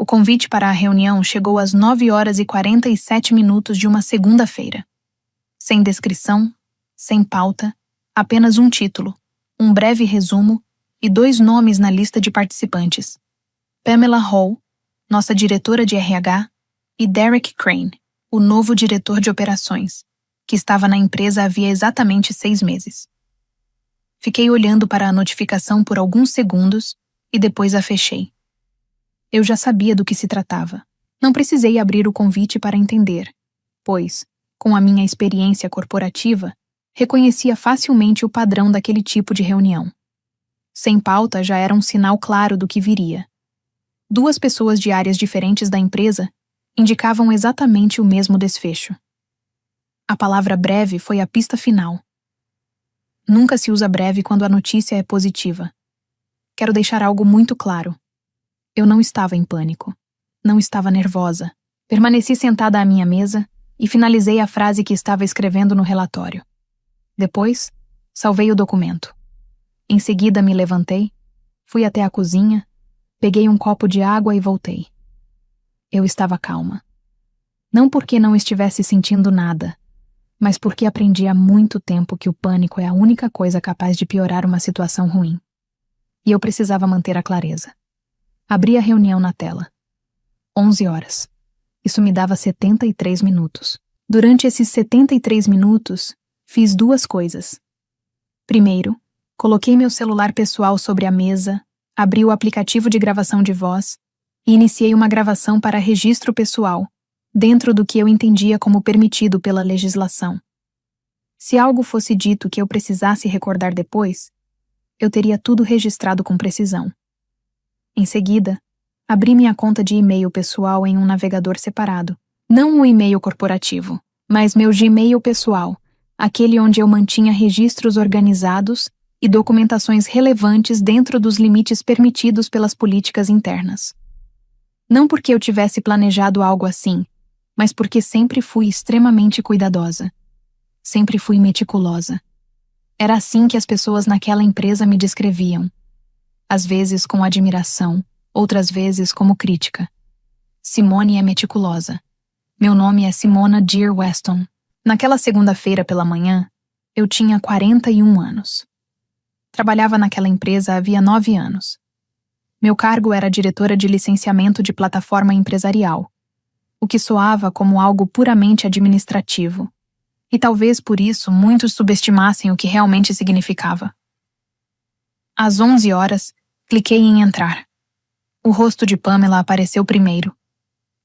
O convite para a reunião chegou às 9h47 de uma segunda-feira. Sem descrição, sem pauta, apenas um título, um breve resumo e 2 nomes na lista de participantes. Pamela Hall, nossa diretora de RH, e Derek Crane, o novo diretor de operações, que estava na empresa havia exatamente 6 meses. Fiquei olhando para a notificação por alguns segundos e depois a fechei. Eu já sabia do que se tratava. Não precisei abrir o convite para entender, pois, com a minha experiência corporativa, reconhecia facilmente o padrão daquele tipo de reunião. Sem pauta já era um sinal claro do que viria. 2 pessoas de áreas diferentes da empresa indicavam exatamente o mesmo desfecho. A palavra breve foi a pista final. Nunca se usa breve quando a notícia é positiva. Quero deixar algo muito claro. Eu não estava em pânico. Não estava nervosa. Permaneci sentada à minha mesa e finalizei a frase que estava escrevendo no relatório. Depois, salvei o documento. Em seguida, me levantei, fui até a cozinha, peguei um copo de água e voltei. Eu estava calma. Não porque não estivesse sentindo nada, mas porque aprendi há muito tempo que o pânico é a única coisa capaz de piorar uma situação ruim. E eu precisava manter a clareza. Abri a reunião na tela. 11 horas. Isso me dava 73 minutos. Durante esses 73 minutos, fiz 2 coisas. Primeiro, coloquei meu celular pessoal sobre a mesa, abri o aplicativo de gravação de voz e iniciei uma gravação para registro pessoal, dentro do que eu entendia como permitido pela legislação. Se algo fosse dito que eu precisasse recordar depois, eu teria tudo registrado com precisão. Em seguida, abri minha conta de e-mail pessoal em um navegador separado. Não o e-mail corporativo, mas meu Gmail pessoal, aquele onde eu mantinha registros organizados e documentações relevantes dentro dos limites permitidos pelas políticas internas. Não porque eu tivesse planejado algo assim, mas porque sempre fui extremamente cuidadosa. Sempre fui meticulosa. Era assim que as pessoas naquela empresa me descreviam. Às vezes com admiração, outras vezes como crítica. Simone é meticulosa. Meu nome é Simona Dear Weston. Naquela segunda-feira pela manhã, eu tinha 41 anos. Trabalhava naquela empresa havia 9 anos. Meu cargo era diretora de licenciamento de plataforma empresarial, o que soava como algo puramente administrativo, e talvez por isso muitos subestimassem o que realmente significava. Às 11 horas, cliquei em entrar. O rosto de Pamela apareceu primeiro.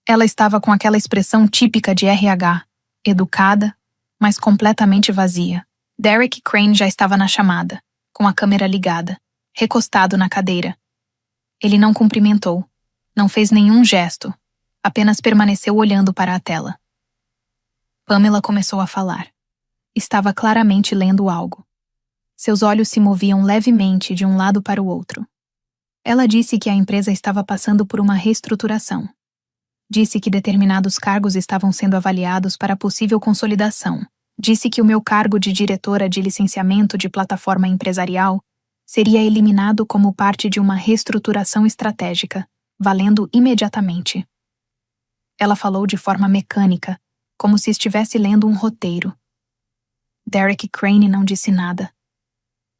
Ela estava com aquela expressão típica de RH, educada, mas completamente vazia. Derek Crane já estava na chamada, com a câmera ligada, recostado na cadeira. Ele não cumprimentou, não fez nenhum gesto, apenas permaneceu olhando para a tela. Pamela começou a falar. Estava claramente lendo algo. Seus olhos se moviam levemente de um lado para o outro. Ela disse que a empresa estava passando por uma reestruturação. Disse que determinados cargos estavam sendo avaliados para possível consolidação. Disse que o meu cargo de diretora de licenciamento de plataforma empresarial seria eliminado como parte de uma reestruturação estratégica, valendo imediatamente. Ela falou de forma mecânica, como se estivesse lendo um roteiro. Derek Crane não disse nada.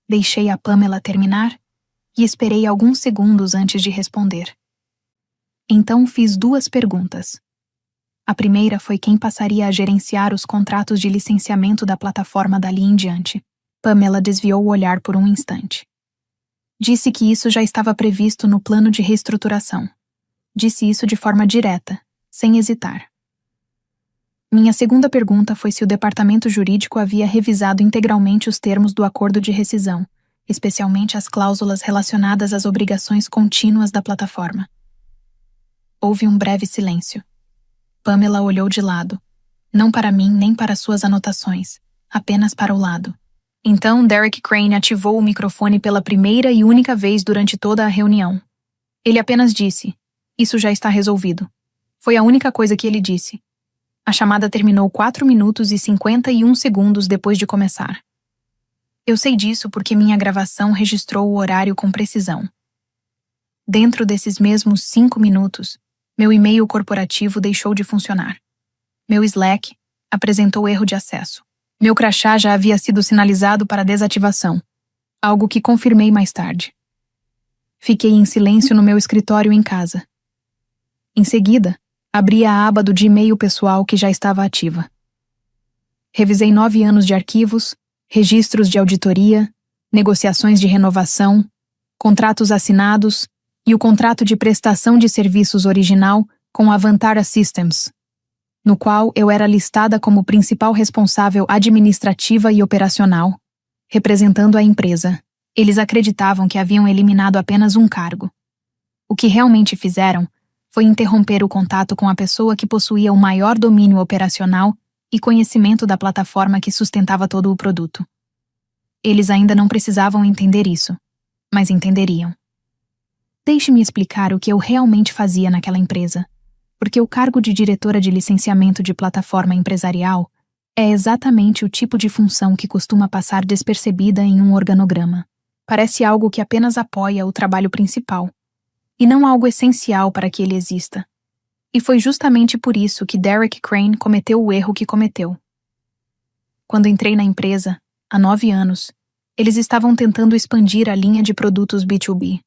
Deixei a Pamela terminar e esperei alguns segundos antes de responder. Então fiz 2 perguntas. A primeira foi quem passaria a gerenciar os contratos de licenciamento da plataforma dali em diante. Pamela desviou o olhar por um instante. Disse que isso já estava previsto no plano de reestruturação. Disse isso de forma direta, sem hesitar. Minha segunda pergunta foi se o departamento jurídico havia revisado integralmente os termos do acordo de rescisão, especialmente as cláusulas relacionadas às obrigações contínuas da plataforma. Houve um breve silêncio. Pamela olhou de lado, não para mim nem para suas anotações, apenas para o lado. Então Derek Crane ativou o microfone pela primeira e única vez durante toda a reunião. Ele apenas disse, "Isso já está resolvido." Foi a única coisa que ele disse. A chamada terminou 4 minutos e 51 segundos depois de começar. Eu sei disso porque minha gravação registrou o horário com precisão. Dentro desses mesmos 5 minutos, Meu e-mail corporativo deixou de funcionar. Meu Slack apresentou erro de acesso. Meu crachá já havia sido sinalizado para desativação, algo que confirmei mais tarde. Fiquei em silêncio no meu escritório em casa. Em seguida, abri a aba do Gmail pessoal que já estava ativa. Revisei 9 anos de arquivos, registros de auditoria, negociações de renovação, contratos assinados e o contrato de prestação de serviços original com a Vantara Systems, no qual eu era listada como principal responsável administrativa e operacional, representando a empresa. Eles acreditavam que haviam eliminado apenas um cargo. O que realmente fizeram foi interromper o contato com a pessoa que possuía o maior domínio operacional e conhecimento da plataforma que sustentava todo o produto. Eles ainda não precisavam entender isso, mas entenderiam. Deixe-me explicar o que eu realmente fazia naquela empresa, porque o cargo de diretora de licenciamento de plataforma empresarial é exatamente o tipo de função que costuma passar despercebida em um organograma. Parece algo que apenas apoia o trabalho principal, e não algo essencial para que ele exista. E foi justamente por isso que Derek Crane cometeu o erro que cometeu. Quando entrei na empresa, há 9 anos, eles estavam tentando expandir a linha de produtos B2B.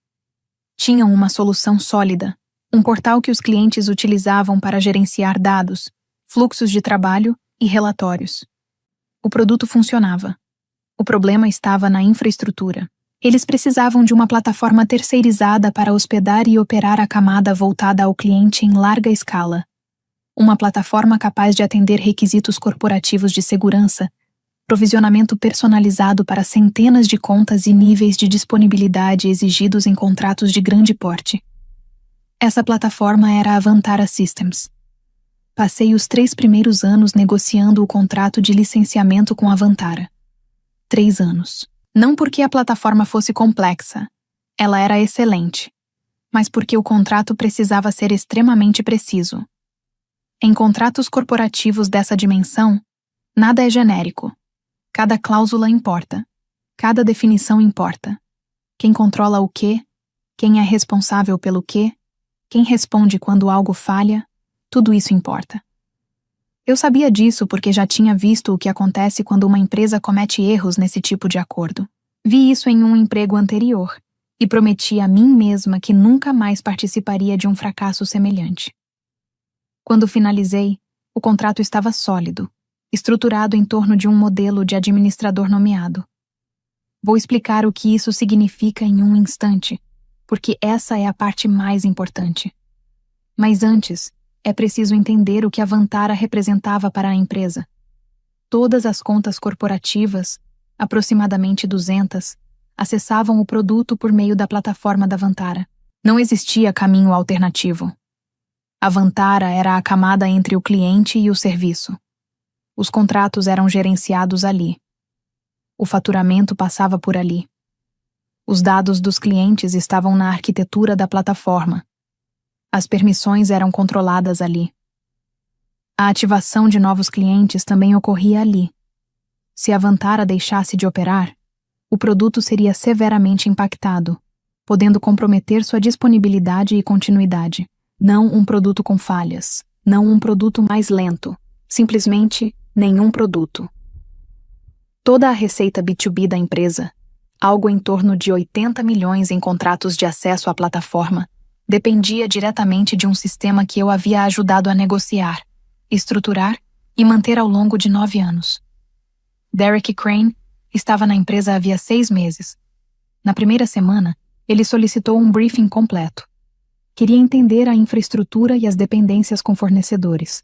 Tinham uma solução sólida, um portal que os clientes utilizavam para gerenciar dados, fluxos de trabalho e relatórios. O produto funcionava. O problema estava na infraestrutura. Eles precisavam de uma plataforma terceirizada para hospedar e operar a camada voltada ao cliente em larga escala. Uma plataforma capaz de atender requisitos corporativos de segurança, provisionamento personalizado para centenas de contas e níveis de disponibilidade exigidos em contratos de grande porte. Essa plataforma era a Vantara Systems. Passei os 3 primeiros anos negociando o contrato de licenciamento com a Vantara. 3 anos. Não porque a plataforma fosse complexa, ela era excelente, mas porque o contrato precisava ser extremamente preciso. Em contratos corporativos dessa dimensão, nada é genérico. Cada cláusula importa. Cada definição importa. Quem controla o quê? Quem é responsável pelo quê? Quem responde quando algo falha? Tudo isso importa. Eu sabia disso porque já tinha visto o que acontece quando uma empresa comete erros nesse tipo de acordo. Vi isso em um emprego anterior e prometi a mim mesma que nunca mais participaria de um fracasso semelhante. Quando finalizei, o contrato estava sólido, estruturado em torno de um modelo de administrador nomeado. Vou explicar o que isso significa em um instante, porque essa é a parte mais importante. Mas antes, é preciso entender o que a Vantara representava para a empresa. Todas as contas corporativas, aproximadamente 200, acessavam o produto por meio da plataforma da Vantara. Não existia caminho alternativo. A Vantara era a camada entre o cliente e o serviço. Os contratos eram gerenciados ali. O faturamento passava por ali. Os dados dos clientes estavam na arquitetura da plataforma. As permissões eram controladas ali. A ativação de novos clientes também ocorria ali. Se a Vantara deixasse de operar, o produto seria severamente impactado, podendo comprometer sua disponibilidade e continuidade. Não um produto com falhas, não um produto mais lento, simplesmente nenhum produto. Toda a receita B2B da empresa, algo em torno de 80 milhões em contratos de acesso à plataforma, dependia diretamente de um sistema que eu havia ajudado a negociar, estruturar e manter ao longo de 9 anos. Derek Crane estava na empresa havia 6 meses. Na primeira semana, ele solicitou um briefing completo. Queria entender a infraestrutura e as dependências com fornecedores.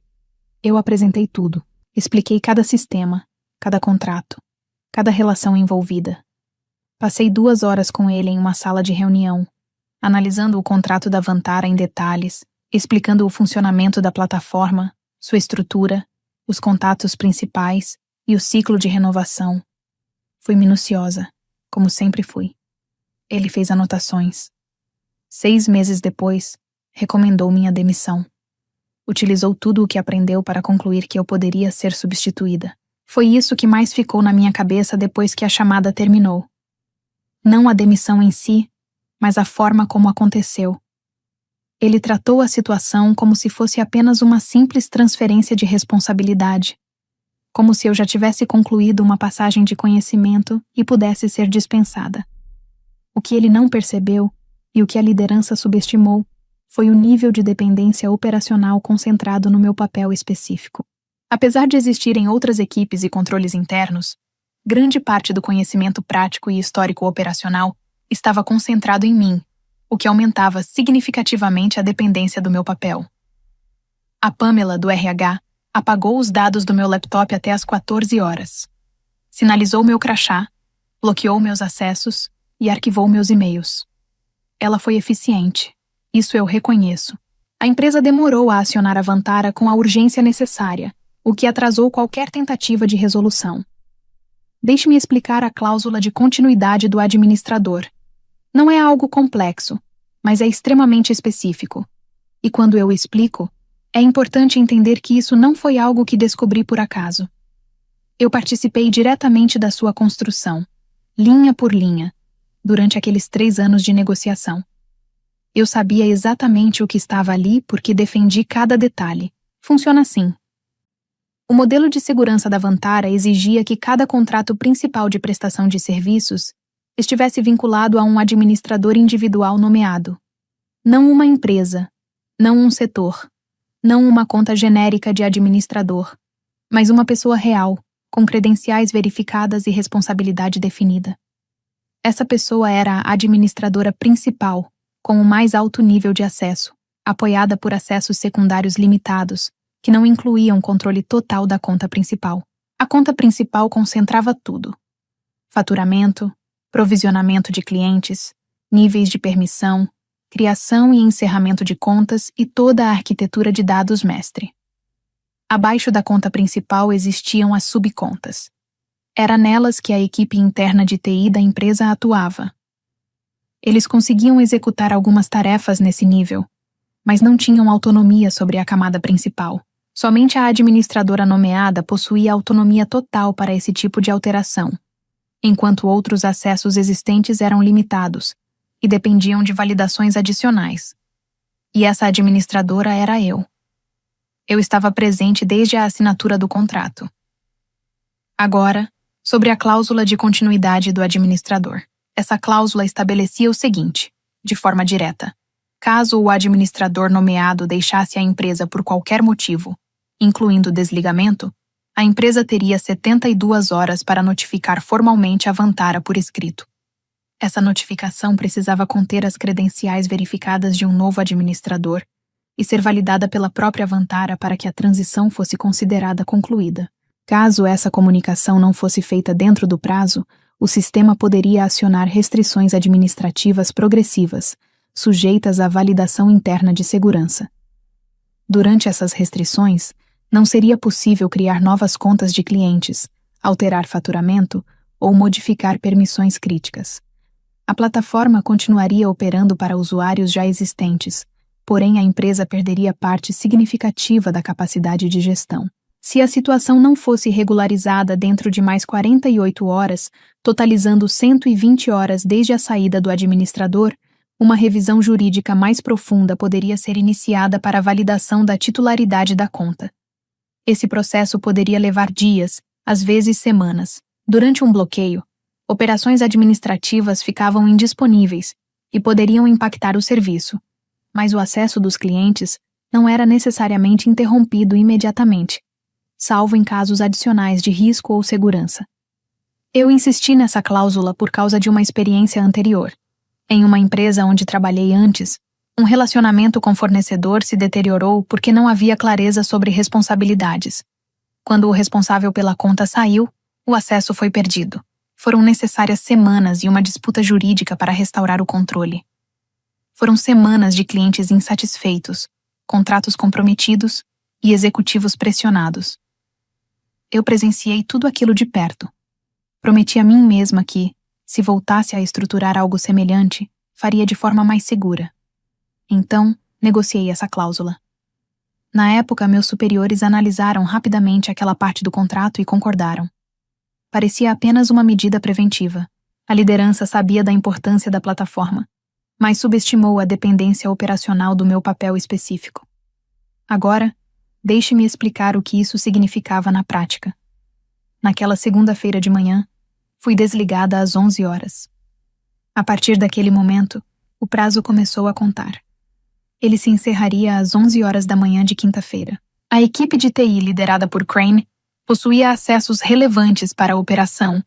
Eu apresentei tudo, expliquei cada sistema, cada contrato, cada relação envolvida. Passei 2 horas com ele em uma sala de reunião, analisando o contrato da Vantara em detalhes, explicando o funcionamento da plataforma, sua estrutura, os contatos principais e o ciclo de renovação. Fui minuciosa, como sempre fui. Ele fez anotações. 6 meses depois, recomendou minha demissão. Utilizou tudo o que aprendeu para concluir que eu poderia ser substituída. Foi isso que mais ficou na minha cabeça depois que a chamada terminou. Não a demissão em si, mas a forma como aconteceu. Ele tratou a situação como se fosse apenas uma simples transferência de responsabilidade, como se eu já tivesse concluído uma passagem de conhecimento e pudesse ser dispensada. O que ele não percebeu, e o que a liderança subestimou, foi o nível de dependência operacional concentrado no meu papel específico. Apesar de existirem outras equipes e controles internos, grande parte do conhecimento prático e histórico operacional estava concentrado em mim, o que aumentava significativamente a dependência do meu papel. A Pamela, do RH, apagou os dados do meu laptop até às 14 horas. Sinalizou meu crachá, bloqueou meus acessos e arquivou meus e-mails. Ela foi eficiente. Isso eu reconheço. A empresa demorou a acionar a Vantara com a urgência necessária, o que atrasou qualquer tentativa de resolução. Deixe-me explicar a cláusula de continuidade do administrador. Não é algo complexo, mas é extremamente específico. E quando eu explico, é importante entender que isso não foi algo que descobri por acaso. Eu participei diretamente da sua construção, linha por linha, durante aqueles 3 anos de negociação. Eu sabia exatamente o que estava ali porque defendi cada detalhe. Funciona assim. O modelo de segurança da Vantara exigia que cada contrato principal de prestação de serviços estivesse vinculado a um administrador individual nomeado. Não uma empresa, não um setor, não uma conta genérica de administrador, mas uma pessoa real, com credenciais verificadas e responsabilidade definida. Essa pessoa era a administradora principal, com o mais alto nível de acesso, apoiada por acessos secundários limitados, que não incluíam controle total da conta principal. A conta principal concentrava tudo: faturamento, provisionamento de clientes, níveis de permissão, criação e encerramento de contas e toda a arquitetura de dados mestre. Abaixo da conta principal existiam as subcontas. Era nelas que a equipe interna de TI da empresa atuava. Eles conseguiam executar algumas tarefas nesse nível, mas não tinham autonomia sobre a camada principal. Somente a administradora nomeada possuía autonomia total para esse tipo de alteração, enquanto outros acessos existentes eram limitados e dependiam de validações adicionais. E essa administradora era eu. Eu estava presente desde a assinatura do contrato. Agora, sobre a cláusula de continuidade do administrador. Essa cláusula estabelecia o seguinte, de forma direta: caso o administrador nomeado deixasse a empresa por qualquer motivo, incluindo desligamento, a empresa teria 72 horas para notificar formalmente a Vantara por escrito. Essa notificação precisava conter as credenciais verificadas de um novo administrador e ser validada pela própria Vantara para que a transição fosse considerada concluída. Caso essa comunicação não fosse feita dentro do prazo, o sistema poderia acionar restrições administrativas progressivas, sujeitas à validação interna de segurança. Durante essas restrições, não seria possível criar novas contas de clientes, alterar faturamento ou modificar permissões críticas. A plataforma continuaria operando para usuários já existentes, porém a empresa perderia parte significativa da capacidade de gestão. Se a situação não fosse regularizada dentro de mais 48 horas, totalizando 120 horas desde a saída do administrador, uma revisão jurídica mais profunda poderia ser iniciada para a validação da titularidade da conta. Esse processo poderia levar dias, às vezes semanas. Durante um bloqueio, operações administrativas ficavam indisponíveis e poderiam impactar o serviço, mas o acesso dos clientes não era necessariamente interrompido imediatamente, salvo em casos adicionais de risco ou segurança. Eu insisti nessa cláusula por causa de uma experiência anterior. Em uma empresa onde trabalhei antes, um relacionamento com fornecedor se deteriorou porque não havia clareza sobre responsabilidades. Quando o responsável pela conta saiu, o acesso foi perdido. Foram necessárias semanas e uma disputa jurídica para restaurar o controle. Foram semanas de clientes insatisfeitos, contratos comprometidos e executivos pressionados. Eu presenciei tudo aquilo de perto. Prometi a mim mesma que, se voltasse a estruturar algo semelhante, faria de forma mais segura. Então, negociei essa cláusula. Na época, meus superiores analisaram rapidamente aquela parte do contrato e concordaram. Parecia apenas uma medida preventiva. A liderança sabia da importância da plataforma. mas subestimou a dependência operacional do meu papel específico. Agora, deixe-me explicar o que isso significava na prática. Naquela segunda-feira de manhã, fui desligada às 11 horas. A partir daquele momento, o prazo começou a contar. Ele se encerraria às 11 horas da manhã de quinta-feira. A equipe de TI liderada por Crane possuía acessos relevantes para a operação,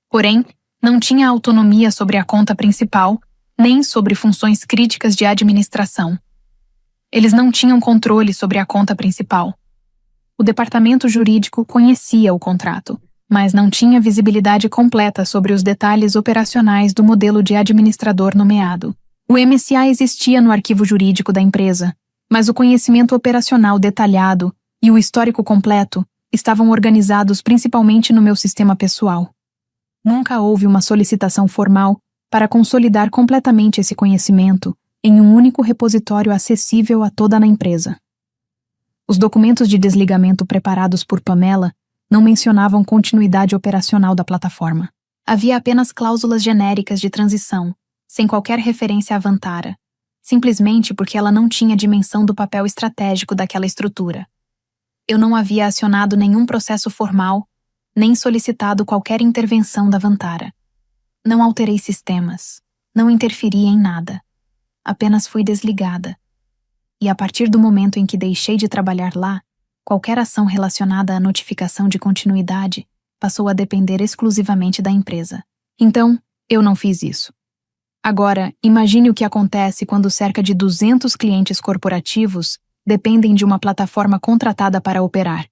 porém, não tinha autonomia sobre a conta principal, nem sobre funções críticas de administração. Eles não tinham controle sobre a conta principal. O departamento jurídico conhecia o contrato, mas não tinha visibilidade completa sobre os detalhes operacionais do modelo de administrador nomeado. O MCA existia no arquivo jurídico da empresa, mas o conhecimento operacional detalhado e o histórico completo estavam organizados principalmente no meu sistema pessoal. Nunca houve uma solicitação formal para consolidar completamente esse conhecimento em um único repositório acessível a toda a empresa. Os documentos de desligamento preparados por Pamela não mencionavam continuidade operacional da plataforma. Havia apenas cláusulas genéricas de transição, sem qualquer referência à Vantara, simplesmente porque ela não tinha dimensão do papel estratégico daquela estrutura. Eu não havia acionado nenhum processo formal, nem solicitado qualquer intervenção da Vantara. Não alterei sistemas, não interferi em nada. Apenas fui desligada. E a partir do momento em que deixei de trabalhar lá, qualquer ação relacionada à notificação de continuidade passou a depender exclusivamente da empresa. Então, eu não fiz isso. Agora, imagine o que acontece quando cerca de 200 clientes corporativos dependem de uma plataforma contratada para operar.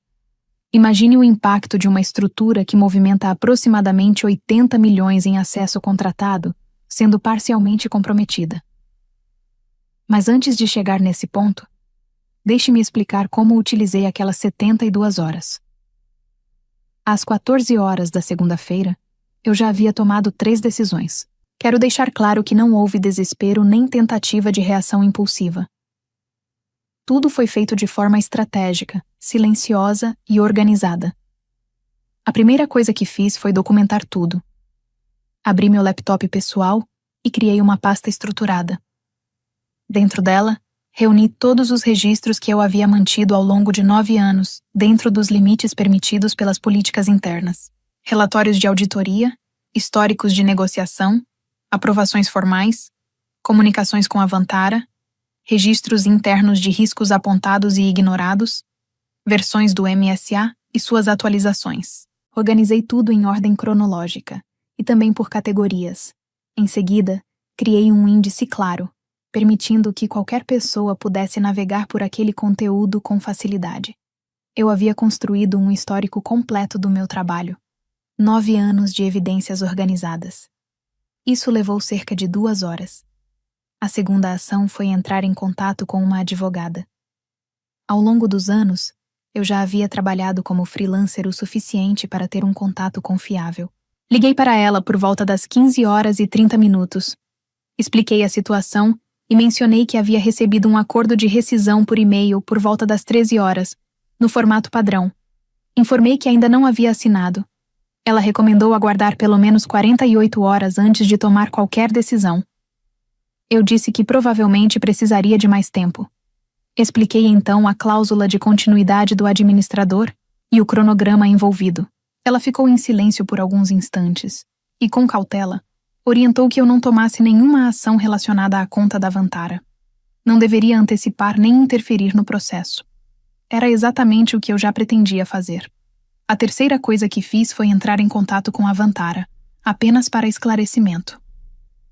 Imagine o impacto de uma estrutura que movimenta aproximadamente 80 milhões em acesso contratado, sendo parcialmente comprometida. Mas antes de chegar nesse ponto, deixe-me explicar como utilizei aquelas 72 horas. Às 14 horas da segunda-feira, eu já havia tomado 3 decisões. Quero deixar claro que não houve desespero nem tentativa de reação impulsiva. Tudo foi feito de forma estratégica, silenciosa e organizada. A primeira coisa que fiz foi documentar tudo. Abri meu laptop pessoal e criei uma pasta estruturada. Dentro dela, reuni todos os registros que eu havia mantido ao longo de 9 anos, dentro dos limites permitidos pelas políticas internas. Relatórios de auditoria, históricos de negociação, aprovações formais, comunicações com a Vantara, registros internos de riscos apontados e ignorados, versões do MSA e suas atualizações. Organizei tudo em ordem cronológica e também por categorias. Em seguida, criei um índice claro, permitindo que qualquer pessoa pudesse navegar por aquele conteúdo com facilidade. Eu havia construído um histórico completo do meu trabalho. 9 anos de evidências organizadas. Isso levou cerca de 2 horas. A segunda ação foi entrar em contato com uma advogada. Ao longo dos anos, eu já havia trabalhado como freelancer o suficiente para ter um contato confiável. Liguei para ela por volta das 15 horas e 30 minutos. Expliquei a situação e mencionei que havia recebido um acordo de rescisão por e-mail por volta das 13 horas, no formato padrão. Informei que ainda não havia assinado. Ela recomendou aguardar pelo menos 48 horas antes de tomar qualquer decisão. Eu disse que provavelmente precisaria de mais tempo. Expliquei então a cláusula de continuidade do administrador e o cronograma envolvido. Ela ficou em silêncio por alguns instantes e, com cautela, orientou que eu não tomasse nenhuma ação relacionada à conta da Vantara. Não deveria antecipar nem interferir no processo. Era exatamente o que eu já pretendia fazer. A terceira coisa que fiz foi entrar em contato com a Vantara, apenas para esclarecimento.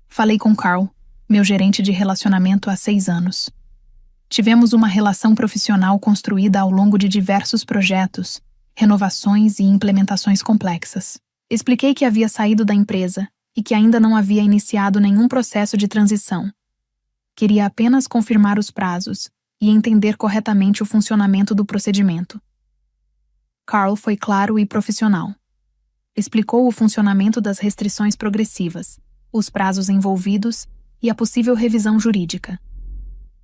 Falei com Carl, meu gerente de relacionamento há 6 anos. Tivemos uma relação profissional construída ao longo de diversos projetos, renovações e implementações complexas. Expliquei que havia saído da empresa e que ainda não havia iniciado nenhum processo de transição. Queria apenas confirmar os prazos e entender corretamente o funcionamento do procedimento. Carl foi claro e profissional. Explicou o funcionamento das restrições progressivas, os prazos envolvidos e a possível revisão jurídica.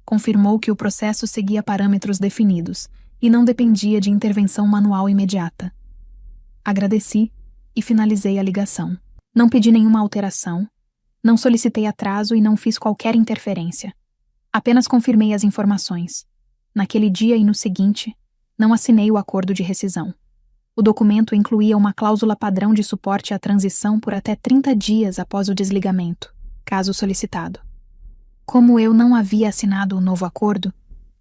Confirmou que o processo seguia parâmetros definidos e não dependia de intervenção manual imediata. Agradeci e finalizei a ligação. Não pedi nenhuma alteração, Não solicitei atraso e não fiz qualquer interferência. Apenas confirmei as informações. Naquele dia e no seguinte, não assinei o acordo de rescisão. O documento incluía uma cláusula padrão de suporte à transição por até 30 dias após o desligamento, caso solicitado. Como eu não havia assinado o novo acordo,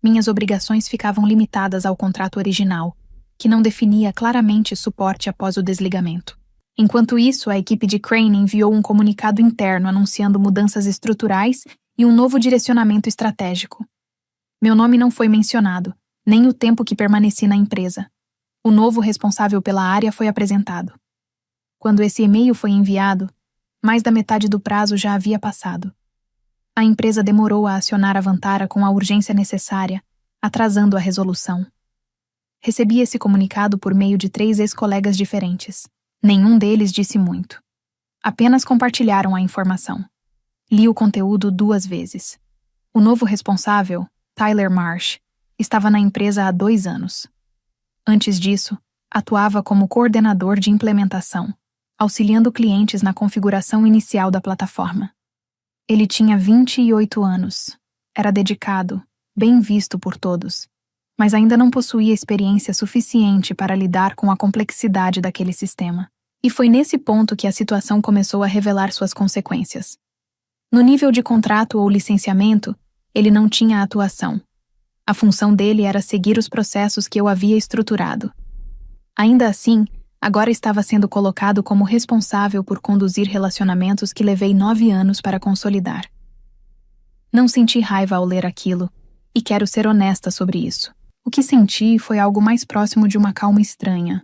minhas obrigações ficavam limitadas ao contrato original, que não definia claramente suporte após o desligamento. Enquanto isso, a equipe de Crane enviou um comunicado interno anunciando mudanças estruturais e um novo direcionamento estratégico. Meu nome não foi mencionado, nem o tempo que permaneci na empresa. O novo responsável pela área foi apresentado. Quando esse e-mail foi enviado, mais da metade do prazo já havia passado. A empresa demorou a acionar a Vantara com a urgência necessária, atrasando a resolução. Recebi esse comunicado por meio de 3 ex-colegas diferentes. Nenhum deles disse muito. Apenas compartilharam a informação. Li o conteúdo 2 vezes. O novo responsável, Tyler Marsh, estava na empresa há 2 anos. Antes disso, atuava como coordenador de implementação, auxiliando clientes na configuração inicial da plataforma. Ele tinha 28 anos, era dedicado, bem visto por todos, mas ainda não possuía experiência suficiente para lidar com a complexidade daquele sistema. E foi nesse ponto que a situação começou a revelar suas consequências. No nível de contrato ou licenciamento, ele não tinha atuação. A função dele era seguir os processos que eu havia estruturado. Ainda assim, agora estava sendo colocado como responsável por conduzir relacionamentos que levei 9 anos para consolidar. Não senti raiva ao ler aquilo, e quero ser honesta sobre isso. O que senti foi algo mais próximo de uma calma estranha,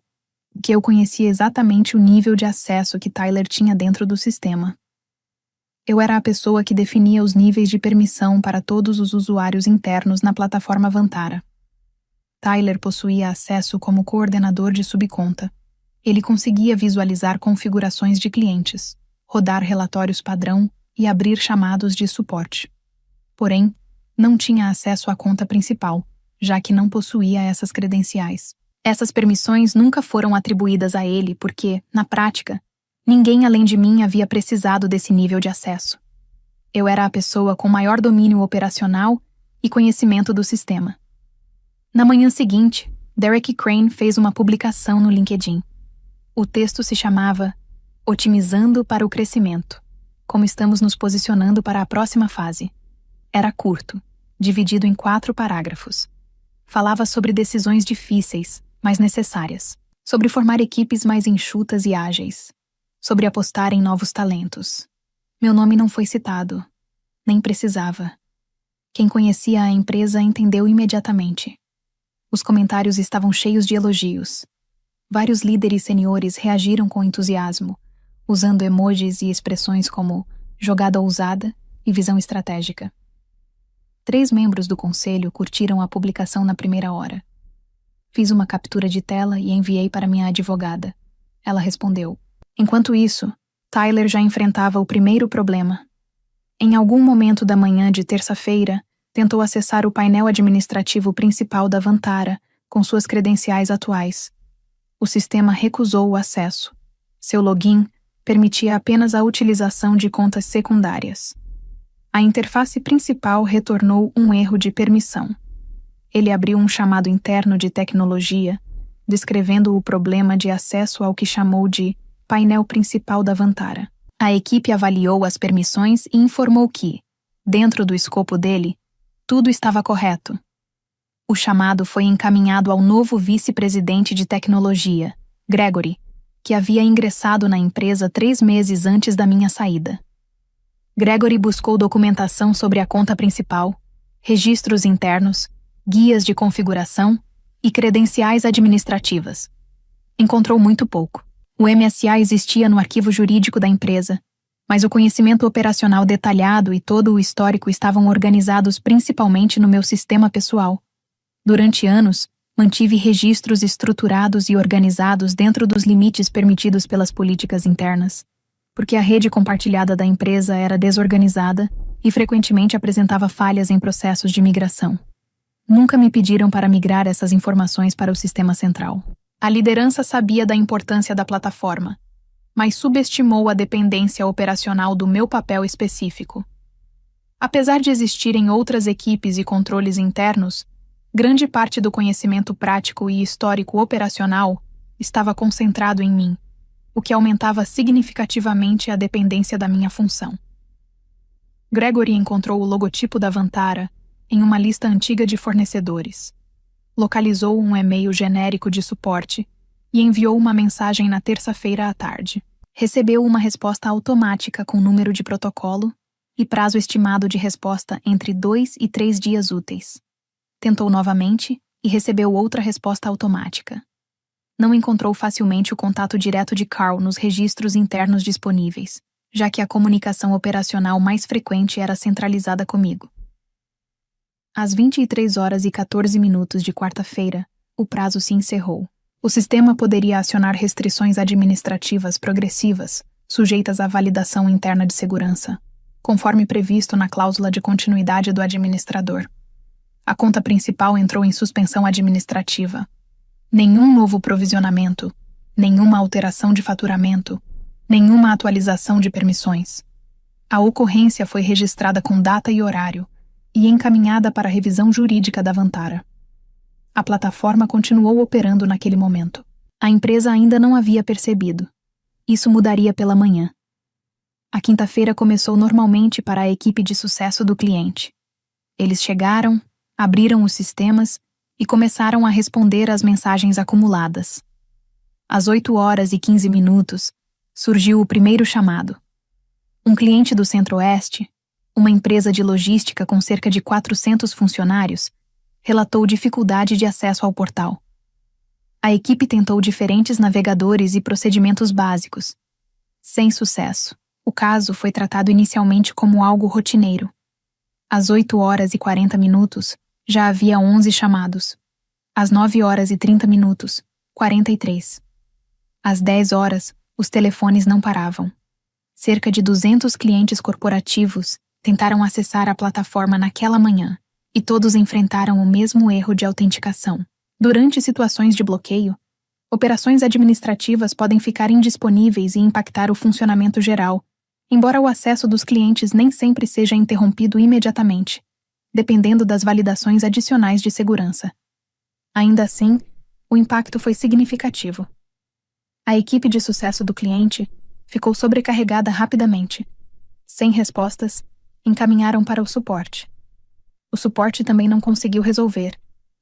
que eu conhecia exatamente o nível de acesso que Tyler tinha dentro do sistema. Eu era a pessoa que definia os níveis de permissão para todos os usuários internos na plataforma Vantara. Tyler possuía acesso como coordenador de subconta. Ele conseguia visualizar configurações de clientes, rodar relatórios padrão e abrir chamados de suporte. Porém, não tinha acesso à conta principal, já que não possuía essas credenciais. Essas permissões nunca foram atribuídas a ele porque, na prática, ninguém além de mim havia precisado desse nível de acesso. Eu era a pessoa com maior domínio operacional e conhecimento do sistema. Na manhã seguinte, Derek Crane fez uma publicação no LinkedIn. O texto se chamava Otimizando para o Crescimento. Como estamos nos posicionando para a próxima fase. Era curto, dividido em 4 parágrafos. Falava sobre decisões difíceis, mas necessárias. Sobre formar equipes mais enxutas e ágeis. Sobre apostar em novos talentos. Meu nome não foi citado. Nem precisava. Quem conhecia a empresa entendeu imediatamente. Os comentários estavam cheios de elogios. Vários líderes seniores reagiram com entusiasmo, usando emojis e expressões como jogada ousada e visão estratégica. 3 membros do conselho curtiram a publicação na primeira hora. Fiz uma captura de tela e enviei para minha advogada. Ela respondeu. Enquanto isso, Tyler já enfrentava o primeiro problema. Em algum momento da manhã de terça-feira, tentou acessar o painel administrativo principal da Vantara com suas credenciais atuais. O sistema recusou o acesso. Seu login permitia apenas a utilização de contas secundárias. A interface principal retornou um erro de permissão. Ele abriu um chamado interno de tecnologia, descrevendo o problema de acesso ao que chamou de painel principal da Vantara. A equipe avaliou as permissões e informou que, dentro do escopo dele, tudo estava correto. O chamado foi encaminhado ao novo vice-presidente de tecnologia, Gregory, que havia ingressado na empresa 3 meses antes da minha saída. Gregory buscou documentação sobre a conta principal, registros internos, guias de configuração e credenciais administrativas. Encontrou muito pouco. O MSA existia no arquivo jurídico da empresa, mas o conhecimento operacional detalhado e todo o histórico estavam organizados principalmente no meu sistema pessoal. Durante anos, mantive registros estruturados e organizados dentro dos limites permitidos pelas políticas internas, porque a rede compartilhada da empresa era desorganizada e frequentemente apresentava falhas em processos de migração. Nunca me pediram para migrar essas informações para o sistema central. A liderança sabia da importância da plataforma. mas subestimou a dependência operacional do meu papel específico. Apesar de existirem outras equipes e controles internos, grande parte do conhecimento prático e histórico operacional estava concentrado em mim, o que aumentava significativamente a dependência da minha função. Gregory encontrou o logotipo da Vantara em uma lista antiga de fornecedores. Localizou um e-mail genérico de suporte e enviou uma mensagem na terça-feira à tarde. Recebeu uma resposta automática com número de protocolo e prazo estimado de resposta entre 2 e 3 dias úteis. Tentou novamente e recebeu outra resposta automática. Não encontrou facilmente o contato direto de Carl nos registros internos disponíveis, já que a comunicação operacional mais frequente era centralizada comigo. Às 23h14 de quarta-feira, o prazo se encerrou. O sistema poderia acionar restrições administrativas progressivas, sujeitas à validação interna de segurança, conforme previsto na cláusula de continuidade do administrador. A conta principal entrou em suspensão administrativa. Nenhum novo provisionamento, nenhuma alteração de faturamento, nenhuma atualização de permissões. A ocorrência foi registrada com data e horário e encaminhada para a revisão jurídica da Vantara. A plataforma continuou operando naquele momento. A empresa ainda não havia percebido. Isso mudaria pela manhã. A quinta-feira começou normalmente para a equipe de sucesso do cliente. Eles chegaram, abriram os sistemas e começaram a responder às mensagens acumuladas. Às 8h15, surgiu o primeiro chamado. Um cliente do Centro-Oeste, uma empresa de logística com cerca de 400 funcionários, relatou dificuldade de acesso ao portal. A equipe tentou diferentes navegadores e procedimentos básicos. Sem sucesso. O caso foi tratado inicialmente como algo rotineiro. Às 8h40, já havia 11 chamados. Às 9h30, 43. Às 10h, os telefones não paravam. Cerca de 200 clientes corporativos tentaram acessar a plataforma naquela manhã, e todos enfrentaram o mesmo erro de autenticação. Durante situações de bloqueio, operações administrativas podem ficar indisponíveis e impactar o funcionamento geral, embora o acesso dos clientes nem sempre seja interrompido imediatamente, dependendo das validações adicionais de segurança. Ainda assim, o impacto foi significativo. A equipe de sucesso do cliente ficou sobrecarregada rapidamente. Sem respostas, encaminharam para o suporte. O suporte também não conseguiu resolver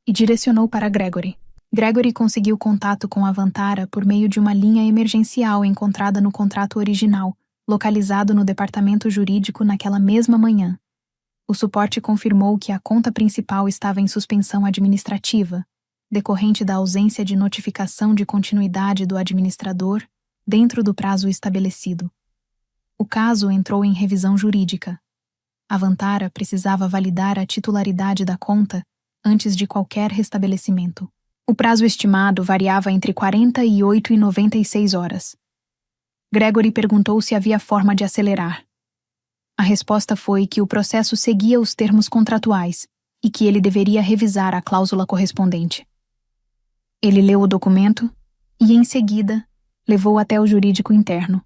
e direcionou para Gregory. Gregory conseguiu contato com a Vantara por meio de uma linha emergencial encontrada no contrato original, localizado no departamento jurídico naquela mesma manhã. O suporte confirmou que a conta principal estava em suspensão administrativa, decorrente da ausência de notificação de continuidade do administrador dentro do prazo estabelecido. O caso entrou em revisão jurídica. A Vantara precisava validar a titularidade da conta antes de qualquer restabelecimento. O prazo estimado variava entre 48 e 96 horas. Gregory perguntou se havia forma de acelerar. A resposta foi que o processo seguia os termos contratuais e que ele deveria revisar a cláusula correspondente. Ele leu o documento e, em seguida, levou até o jurídico interno.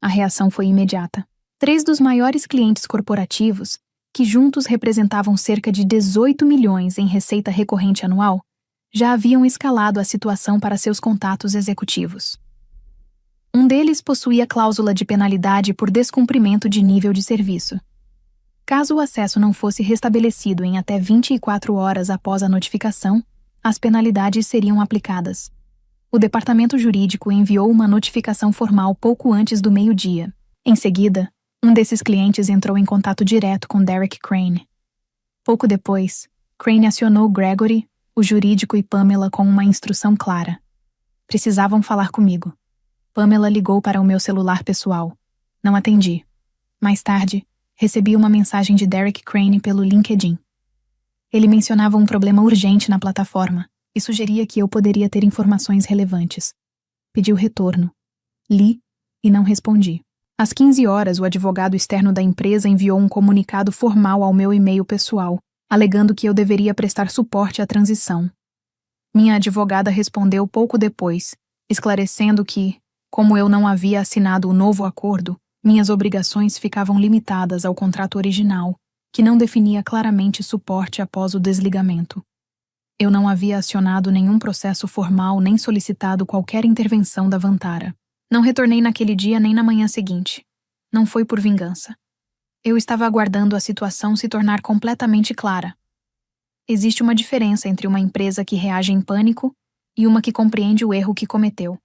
A reação foi imediata. 3 dos maiores clientes corporativos, que juntos representavam cerca de 18 milhões em receita recorrente anual, já haviam escalado a situação para seus contatos executivos. Um deles possuía cláusula de penalidade por descumprimento de nível de serviço. Caso o acesso não fosse restabelecido em até 24 horas após a notificação, as penalidades seriam aplicadas. O departamento jurídico enviou uma notificação formal pouco antes do meio-dia. Em seguida, um desses clientes entrou em contato direto com Derek Crane. Pouco depois, Crane acionou Gregory, o jurídico e Pamela com uma instrução clara. Precisavam falar comigo. Pamela ligou para o meu celular pessoal. Não atendi. Mais tarde, recebi uma mensagem de Derek Crane pelo LinkedIn. Ele mencionava um problema urgente na plataforma e sugeria que eu poderia ter informações relevantes. Pedi o retorno. Li e não respondi. Às 15 horas, o advogado externo da empresa enviou um comunicado formal ao meu e-mail pessoal, alegando que eu deveria prestar suporte à transição. Minha advogada respondeu pouco depois, esclarecendo que, Como eu não havia assinado o novo acordo, minhas obrigações ficavam limitadas ao contrato original, que não definia claramente suporte após o desligamento. Eu não havia acionado nenhum processo formal nem solicitado qualquer intervenção da Vantara. Não retornei naquele dia nem na manhã seguinte. Não foi por vingança. Eu estava aguardando a situação se tornar completamente clara. Existe uma diferença entre uma empresa que reage em pânico e uma que compreende o erro que cometeu.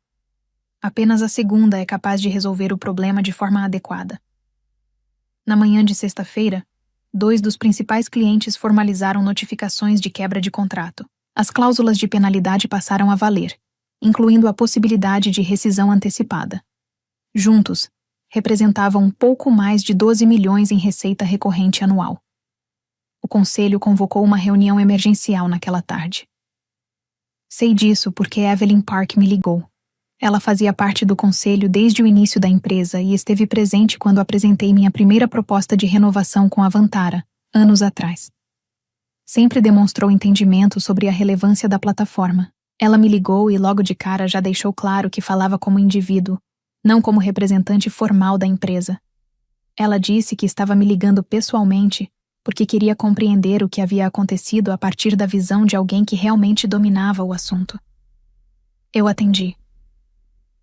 Apenas a segunda é capaz de resolver o problema de forma adequada. Na manhã de sexta-feira, 2 dos principais clientes formalizaram notificações de quebra de contrato. As cláusulas de penalidade passaram a valer, incluindo a possibilidade de rescisão antecipada. Juntos, representavam um pouco mais de 12 milhões em receita recorrente anual. O conselho convocou uma reunião emergencial naquela tarde. Sei disso porque Evelyn Park me ligou. Ela fazia parte do conselho desde o início da empresa e esteve presente quando apresentei minha primeira proposta de renovação com a Vantara, anos atrás. Sempre demonstrou entendimento sobre a relevância da plataforma. Ela me ligou e logo de cara já deixou claro que falava como indivíduo, não como representante formal da empresa. Ela disse que estava me ligando pessoalmente porque queria compreender o que havia acontecido a partir da visão de alguém que realmente dominava o assunto. Eu atendi.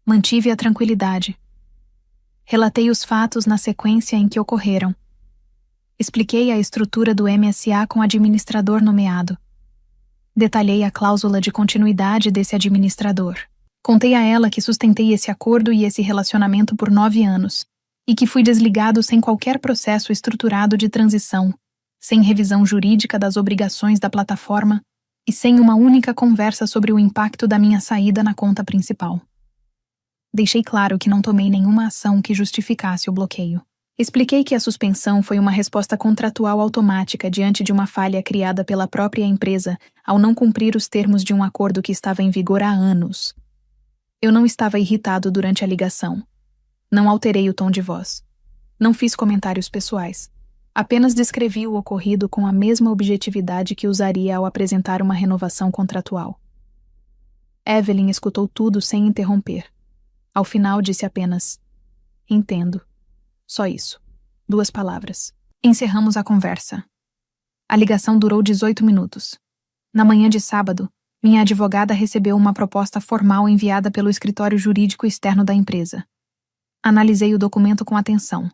Mantive a tranquilidade. Relatei os fatos na sequência em que ocorreram. Expliquei a estrutura do MSA com o administrador nomeado. Detalhei a cláusula de continuidade desse administrador. Contei a ela que sustentei esse acordo e esse relacionamento por 9 anos, e que fui desligado sem qualquer processo estruturado de transição, sem revisão jurídica das obrigações da plataforma e sem uma única conversa sobre o impacto da minha saída na conta principal. Deixei claro que não tomei nenhuma ação que justificasse o bloqueio. Expliquei que a suspensão foi uma resposta contratual automática diante de uma falha criada pela própria empresa ao não cumprir os termos de um acordo que estava em vigor há anos. Eu não estava irritado durante a ligação. Não alterei o tom de voz. Não fiz comentários pessoais. Apenas descrevi o ocorrido com a mesma objetividade que usaria ao apresentar uma renovação contratual. Evelyn escutou tudo sem interromper. Ao final disse apenas: "Entendo." Só isso. 2 palavras. Encerramos a conversa. A ligação durou 18 minutos. Na manhã de sábado, minha advogada recebeu uma proposta formal enviada pelo escritório jurídico externo da empresa. Analisei o documento com atenção.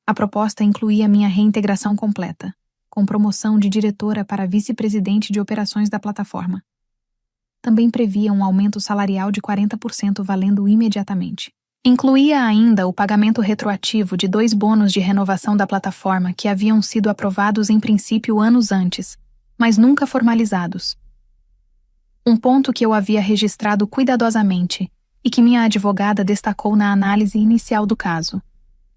A proposta incluía minha reintegração completa, com promoção de diretora para vice-presidente de operações da plataforma. Também previa um aumento salarial de 40% valendo imediatamente. Incluía ainda o pagamento retroativo de 2 bônus de renovação da plataforma que haviam sido aprovados em princípio anos antes, mas nunca formalizados. Um ponto que eu havia registrado cuidadosamente e que minha advogada destacou na análise inicial do caso.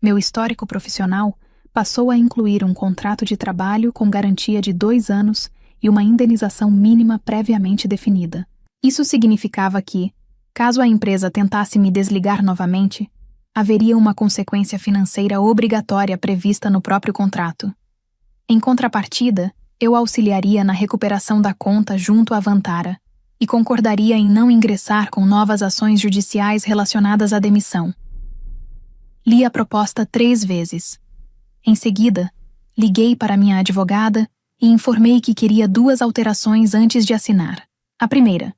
Meu histórico profissional passou a incluir um contrato de trabalho com garantia de 2 anos e uma indenização mínima previamente definida. Isso significava que, caso a empresa tentasse me desligar novamente, haveria uma consequência financeira obrigatória prevista no próprio contrato. Em contrapartida, eu auxiliaria na recuperação da conta junto à Vantara e concordaria em não ingressar com novas ações judiciais relacionadas à demissão. Li a proposta 3 vezes. Em seguida, liguei para minha advogada e informei que queria 2 alterações antes de assinar. A primeira: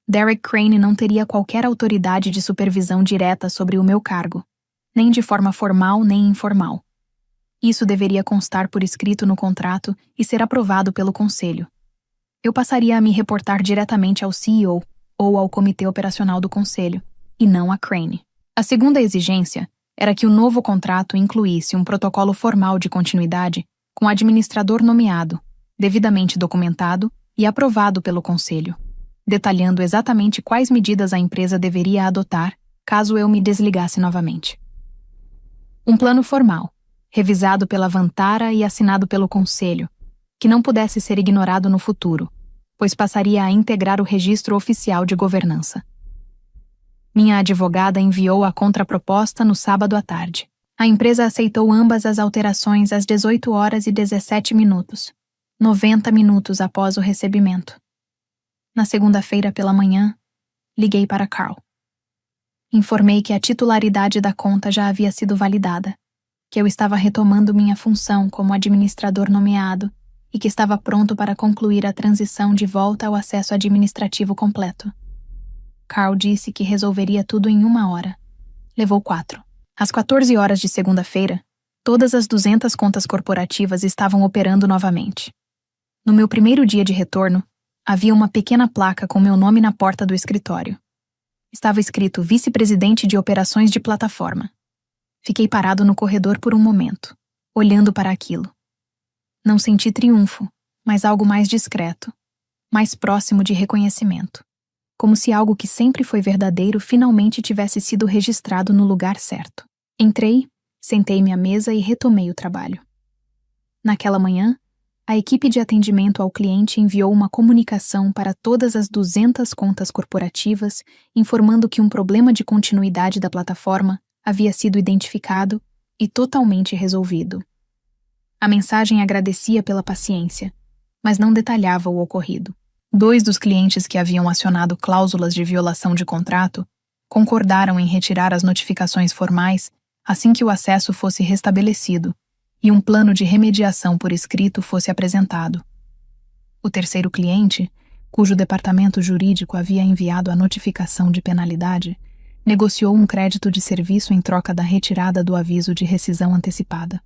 Derek Crane não teria qualquer autoridade de supervisão direta sobre o meu cargo, nem de forma formal nem informal. Isso deveria constar por escrito no contrato e ser aprovado pelo conselho. Eu passaria a me reportar diretamente ao CEO ou ao comitê operacional do conselho, e não a Crane. A segunda exigência era que o novo contrato incluísse um protocolo formal de continuidade com o administrador nomeado, devidamente documentado e aprovado pelo conselho, detalhando exatamente quais medidas a empresa deveria adotar caso eu me desligasse novamente. Um plano formal, revisado pela Vantara e assinado pelo conselho, que não pudesse ser ignorado no futuro, pois passaria a integrar o registro oficial de governança. Minha advogada enviou a contraproposta no sábado à tarde. A empresa aceitou ambas as alterações às 18h17, 90 minutos após o recebimento. Na segunda-feira pela manhã, liguei para Carl. Informei que a titularidade da conta já havia sido validada, que eu estava retomando minha função como administrador nomeado e que estava pronto para concluir a transição de volta ao acesso administrativo completo. Carl disse que resolveria tudo em 1 hora. Levou 4. Às 14 horas de segunda-feira, todas as 200 contas corporativas estavam operando novamente. No meu primeiro dia de retorno, havia uma pequena placa com meu nome na porta do escritório. Estava escrito Vice-Presidente de Operações de Plataforma. Fiquei parado no corredor por um momento, olhando para aquilo. Não senti triunfo, mas algo mais discreto, mais próximo de reconhecimento. Como se algo que sempre foi verdadeiro finalmente tivesse sido registrado no lugar certo. Entrei, sentei-me à mesa e retomei o trabalho. Naquela manhã, a equipe de atendimento ao cliente enviou uma comunicação para todas as 200 contas corporativas, informando que um problema de continuidade da plataforma havia sido identificado e totalmente resolvido. A mensagem agradecia pela paciência, mas não detalhava o ocorrido. 2 dos clientes que haviam acionado cláusulas de violação de contrato concordaram em retirar as notificações formais assim que o acesso fosse restabelecido e um plano de remediação por escrito fosse apresentado. O terceiro cliente, cujo departamento jurídico havia enviado a notificação de penalidade, negociou um crédito de serviço em troca da retirada do aviso de rescisão antecipada.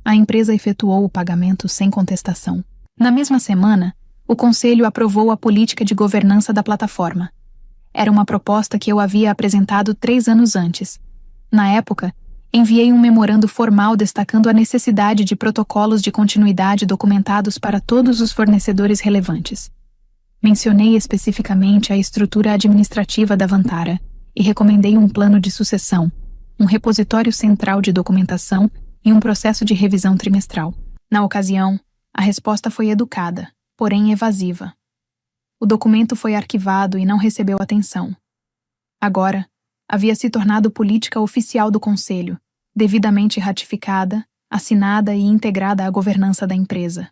A empresa efetuou o pagamento sem contestação. Na mesma semana, o Conselho aprovou a política de governança da plataforma. Era uma proposta que eu havia apresentado 3 anos antes. Na época, enviei um memorando formal destacando a necessidade de protocolos de continuidade documentados para todos os fornecedores relevantes. Mencionei especificamente a estrutura administrativa da Vantara e recomendei um plano de sucessão, um repositório central de documentação e um processo de revisão trimestral. Na ocasião, a resposta foi educada, porém evasiva. O documento foi arquivado e não recebeu atenção. Agora, havia se tornado política oficial do Conselho, devidamente ratificada, assinada e integrada à governança da empresa.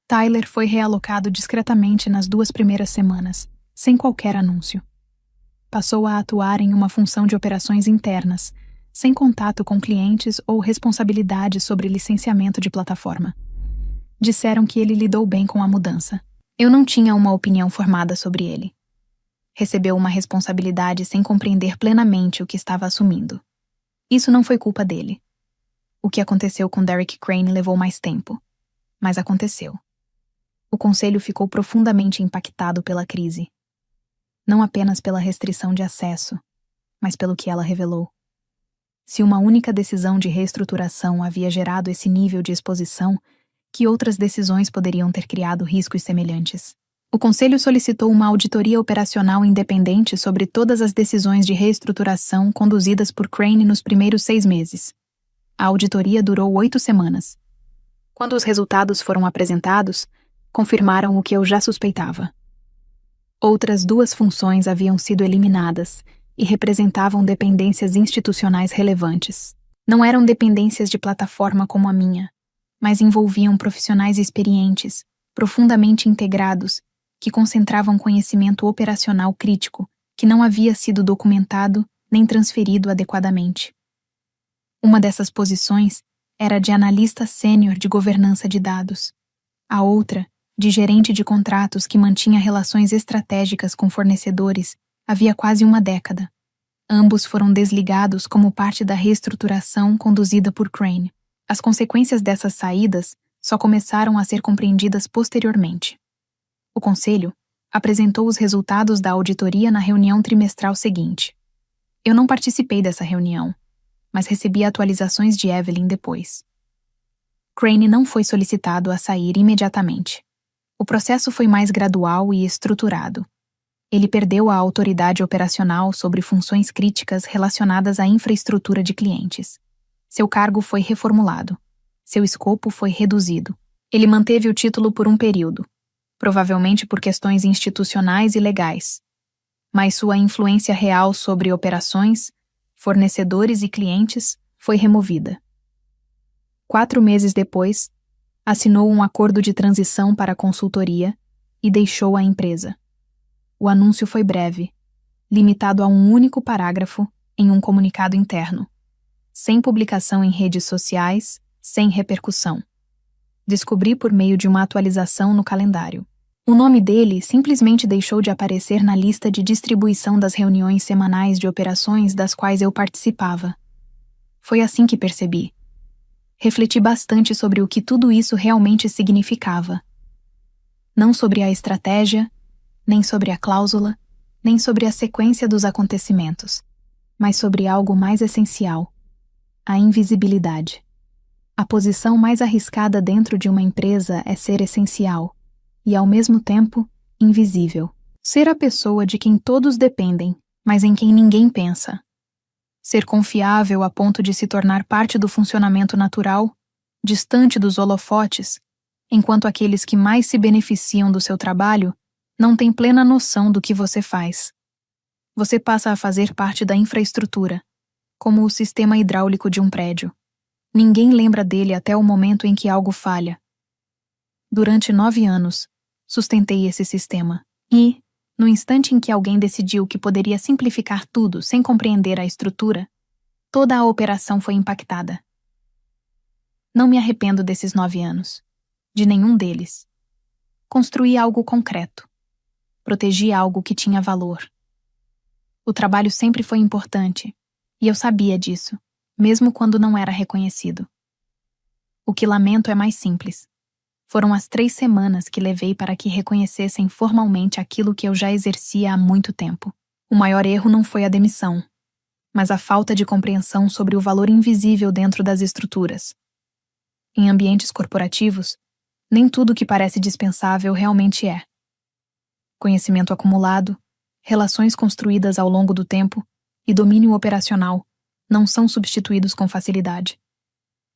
Tyler foi realocado discretamente nas 2 primeiras semanas, sem qualquer anúncio. Passou a atuar em uma função de operações internas, sem contato com clientes ou responsabilidade sobre licenciamento de plataforma. Disseram que ele lidou bem com a mudança. Eu não tinha uma opinião formada sobre ele. Recebeu uma responsabilidade sem compreender plenamente o que estava assumindo. Isso não foi culpa dele. O que aconteceu com Derek Crane levou mais tempo, mas aconteceu. O conselho ficou profundamente impactado pela crise. Não apenas pela restrição de acesso, mas pelo que ela revelou. Se uma única decisão de reestruturação havia gerado esse nível de exposição, que outras decisões poderiam ter criado riscos semelhantes? O Conselho solicitou uma auditoria operacional independente sobre todas as decisões de reestruturação conduzidas por Crane nos primeiros 6 meses. A auditoria durou 8 semanas. Quando os resultados foram apresentados, confirmaram o que eu já suspeitava. Outras 2 funções haviam sido eliminadas e representavam dependências institucionais relevantes. Não eram dependências de plataforma como a minha, mas envolviam profissionais experientes, profundamente integrados, que concentravam conhecimento operacional crítico, que não havia sido documentado nem transferido adequadamente. Uma dessas posições era de analista sênior de governança de dados. A outra, de gerente de contratos que mantinha relações estratégicas com fornecedores, havia quase uma década. Ambos foram desligados como parte da reestruturação conduzida por Crane. As consequências dessas saídas só começaram a ser compreendidas posteriormente. O Conselho apresentou os resultados da auditoria na reunião trimestral seguinte. Eu não participei dessa reunião, mas recebi atualizações de Evelyn depois. Crane não foi solicitado a sair imediatamente. O processo foi mais gradual e estruturado. Ele perdeu a autoridade operacional sobre funções críticas relacionadas à infraestrutura de clientes. Seu cargo foi reformulado. Seu escopo foi reduzido. Ele manteve o título por um período, provavelmente por questões institucionais e legais, mas sua influência real sobre operações, fornecedores e clientes foi removida. 4 meses depois, assinou um acordo de transição para a consultoria e deixou a empresa. O anúncio foi breve. limitado a um único parágrafo em um comunicado interno, sem publicação em redes sociais, sem repercussão. Descobri por meio de uma atualização no calendário. O nome dele simplesmente deixou de aparecer na lista de distribuição das reuniões semanais de operações das quais eu participava. Foi assim que percebi. Refleti bastante sobre o que tudo isso realmente significava. Não sobre a estratégia, nem sobre a cláusula, nem sobre a sequência dos acontecimentos, mas sobre algo mais essencial: a invisibilidade. A posição mais arriscada dentro de uma empresa é ser essencial e, ao mesmo tempo, invisível. Ser a pessoa de quem todos dependem, mas em quem ninguém pensa. Ser confiável a ponto de se tornar parte do funcionamento natural, distante dos holofotes, enquanto aqueles que mais se beneficiam do seu trabalho não têm plena noção do que você faz. Você passa a fazer parte da infraestrutura, como o sistema hidráulico de um prédio. Ninguém lembra dele até o momento em que algo falha. Durante 9 anos, sustentei esse sistema e, no instante em que alguém decidiu que poderia simplificar tudo sem compreender a estrutura, toda a operação foi impactada. Não me arrependo desses 9 anos. De nenhum deles. Construí algo concreto. Protegi algo que tinha valor. O trabalho sempre foi importante, e eu sabia disso, mesmo quando não era reconhecido. O que lamento é mais simples. Foram as 3 semanas que levei para que reconhecessem formalmente aquilo que eu já exercia há muito tempo. O maior erro não foi a demissão, mas a falta de compreensão sobre o valor invisível dentro das estruturas. Em ambientes corporativos, nem tudo que parece dispensável realmente é. Conhecimento acumulado, relações construídas ao longo do tempo e domínio operacional não são substituídos com facilidade.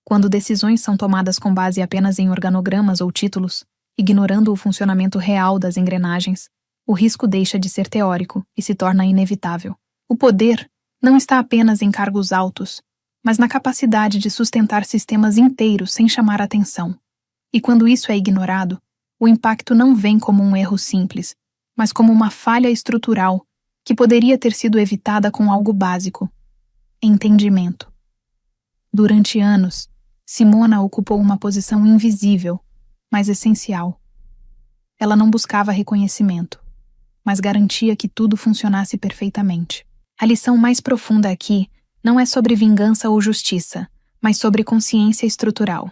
Quando decisões são tomadas com base apenas em organogramas ou títulos, ignorando o funcionamento real das engrenagens, o risco deixa de ser teórico e se torna inevitável. O poder não está apenas em cargos altos, mas na capacidade de sustentar sistemas inteiros sem chamar atenção. E quando isso é ignorado, o impacto não vem como um erro simples, mas como uma falha estrutural que poderia ter sido evitada com algo básico: entendimento. Durante anos, Simona ocupou uma posição invisível, mas essencial. Ela não buscava reconhecimento, mas garantia que tudo funcionasse perfeitamente. A lição mais profunda aqui não é sobre vingança ou justiça, mas sobre consciência estrutural.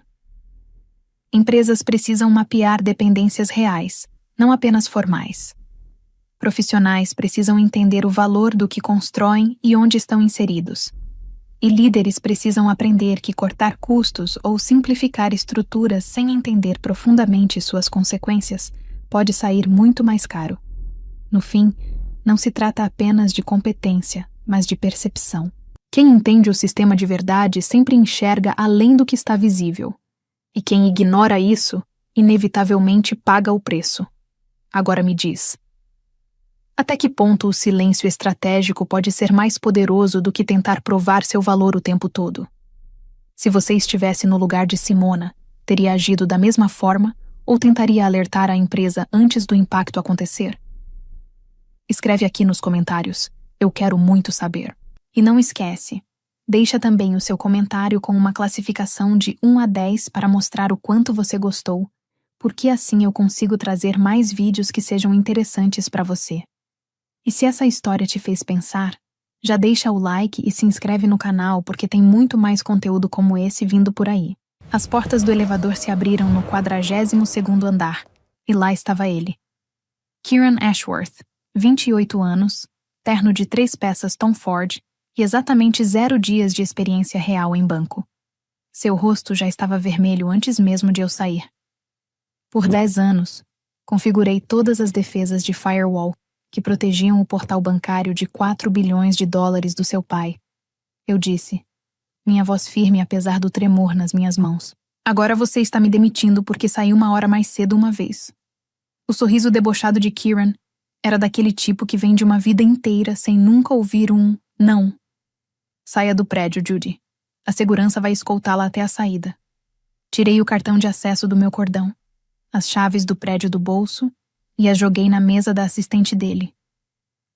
Empresas precisam mapear dependências reais, não apenas formais. Profissionais precisam entender o valor do que constroem e onde estão inseridos. E líderes precisam aprender que cortar custos ou simplificar estruturas sem entender profundamente suas consequências pode sair muito mais caro. No fim, não se trata apenas de competência, mas de percepção. Quem entende o sistema de verdade sempre enxerga além do que está visível. E quem ignora isso, inevitavelmente paga o preço. Agora me diz: até que ponto o silêncio estratégico pode ser mais poderoso do que tentar provar seu valor o tempo todo? Se você estivesse no lugar de Simona, teria agido da mesma forma ou tentaria alertar a empresa antes do impacto acontecer? Escreve aqui nos comentários. Eu quero muito saber. E não esquece, deixa também o seu comentário com uma classificação de 1 a 10 para mostrar o quanto você gostou, porque assim eu consigo trazer mais vídeos que sejam interessantes para você. E se essa história te fez pensar, já deixa o like e se inscreve no canal porque tem muito mais conteúdo como esse vindo por aí. As portas do elevador se abriram no 42º andar, e lá estava ele. Kieran Ashworth, 28 anos, terno de 3 peças Tom Ford e exatamente 0 dias de experiência real em banco. Seu rosto já estava vermelho antes mesmo de eu sair. Por 10 anos, configurei todas as defesas de firewall que protegiam o portal bancário de 4 bilhões de dólares do seu pai. Eu disse, minha voz firme apesar do tremor nas minhas mãos. Agora você está me demitindo porque saí 1 hora mais cedo uma vez. O sorriso debochado de Kieran era daquele tipo que vem de uma vida inteira sem nunca ouvir um não. Saia do prédio, Judy. A segurança vai escoltá-la até a saída. Tirei o cartão de acesso do meu cordão, as chaves do prédio do bolso e as joguei na mesa da assistente dele.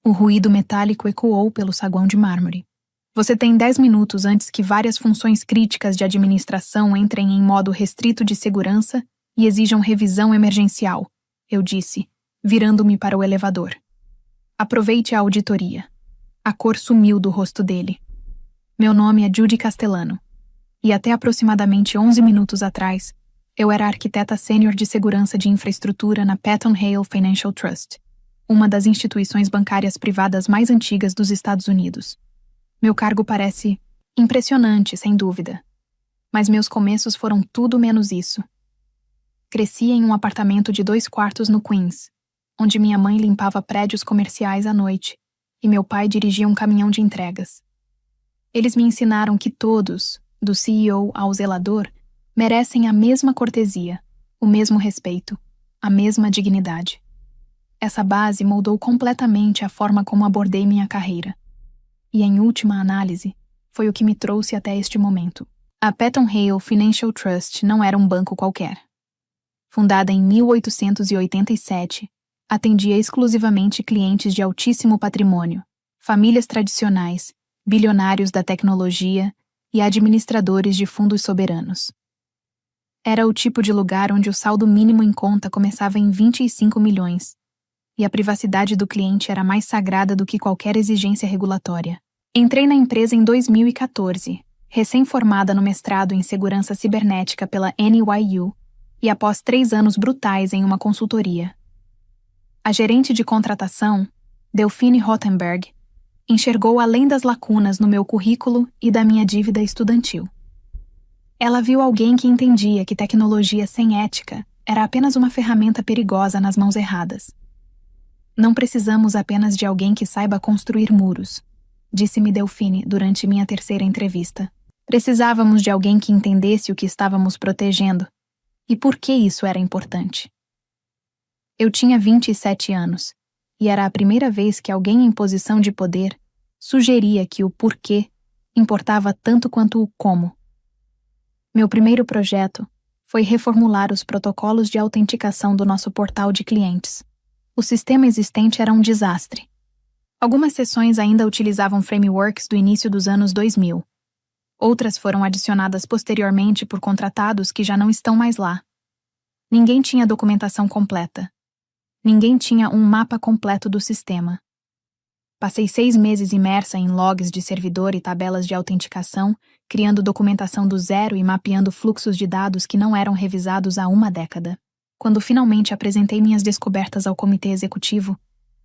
O ruído metálico ecoou pelo saguão de mármore. Você tem 10 minutos antes que várias funções críticas de administração entrem em modo restrito de segurança e exijam revisão emergencial, eu disse, virando-me para o elevador. Aproveite a auditoria. A cor sumiu do rosto dele. Meu nome é Judy Castellano. E até aproximadamente 11 minutos atrás, eu era arquiteta sênior de segurança de infraestrutura na Patton Hale Financial Trust, uma das instituições bancárias privadas mais antigas dos Estados Unidos. Meu cargo parece impressionante, sem dúvida. Mas meus começos foram tudo menos isso. Cresci em um apartamento de 2 quartos no Queens, onde minha mãe limpava prédios comerciais à noite e meu pai dirigia um caminhão de entregas. Eles me ensinaram que todos, do CEO ao zelador, merecem a mesma cortesia, o mesmo respeito, a mesma dignidade. Essa base moldou completamente a forma como abordei minha carreira. E, em última análise, foi o que me trouxe até este momento. A Patton Hale Financial Trust não era um banco qualquer. Fundada em 1887, atendia exclusivamente clientes de altíssimo patrimônio, famílias tradicionais, bilionários da tecnologia e administradores de fundos soberanos. Era o tipo de lugar onde o saldo mínimo em conta começava em 25 milhões, e a privacidade do cliente era mais sagrada do que qualquer exigência regulatória. Entrei na empresa em 2014, recém-formada no mestrado em segurança cibernética pela NYU, e após 3 anos brutais em uma consultoria. A gerente de contratação, Delphine Rothenberg, enxergou além das lacunas no meu currículo e da minha dívida estudantil. Ela viu alguém que entendia que tecnologia sem ética era apenas uma ferramenta perigosa nas mãos erradas. Não precisamos apenas de alguém que saiba construir muros, disse-me Delphine durante minha 3ª entrevista. Precisávamos de alguém que entendesse o que estávamos protegendo e por que isso era importante. Eu tinha 27 anos e era a primeira vez que alguém em posição de poder sugeria que o porquê importava tanto quanto o como. Meu primeiro projeto foi reformular os protocolos de autenticação do nosso portal de clientes. O sistema existente era um desastre. Algumas seções ainda utilizavam frameworks do início dos anos 2000. Outras foram adicionadas posteriormente por contratados que já não estão mais lá. Ninguém tinha documentação completa. Ninguém tinha um mapa completo do sistema. Passei 6 meses imersa em logs de servidor e tabelas de autenticação, criando documentação do zero e mapeando fluxos de dados que não eram revisados há uma década. Quando finalmente apresentei minhas descobertas ao comitê executivo,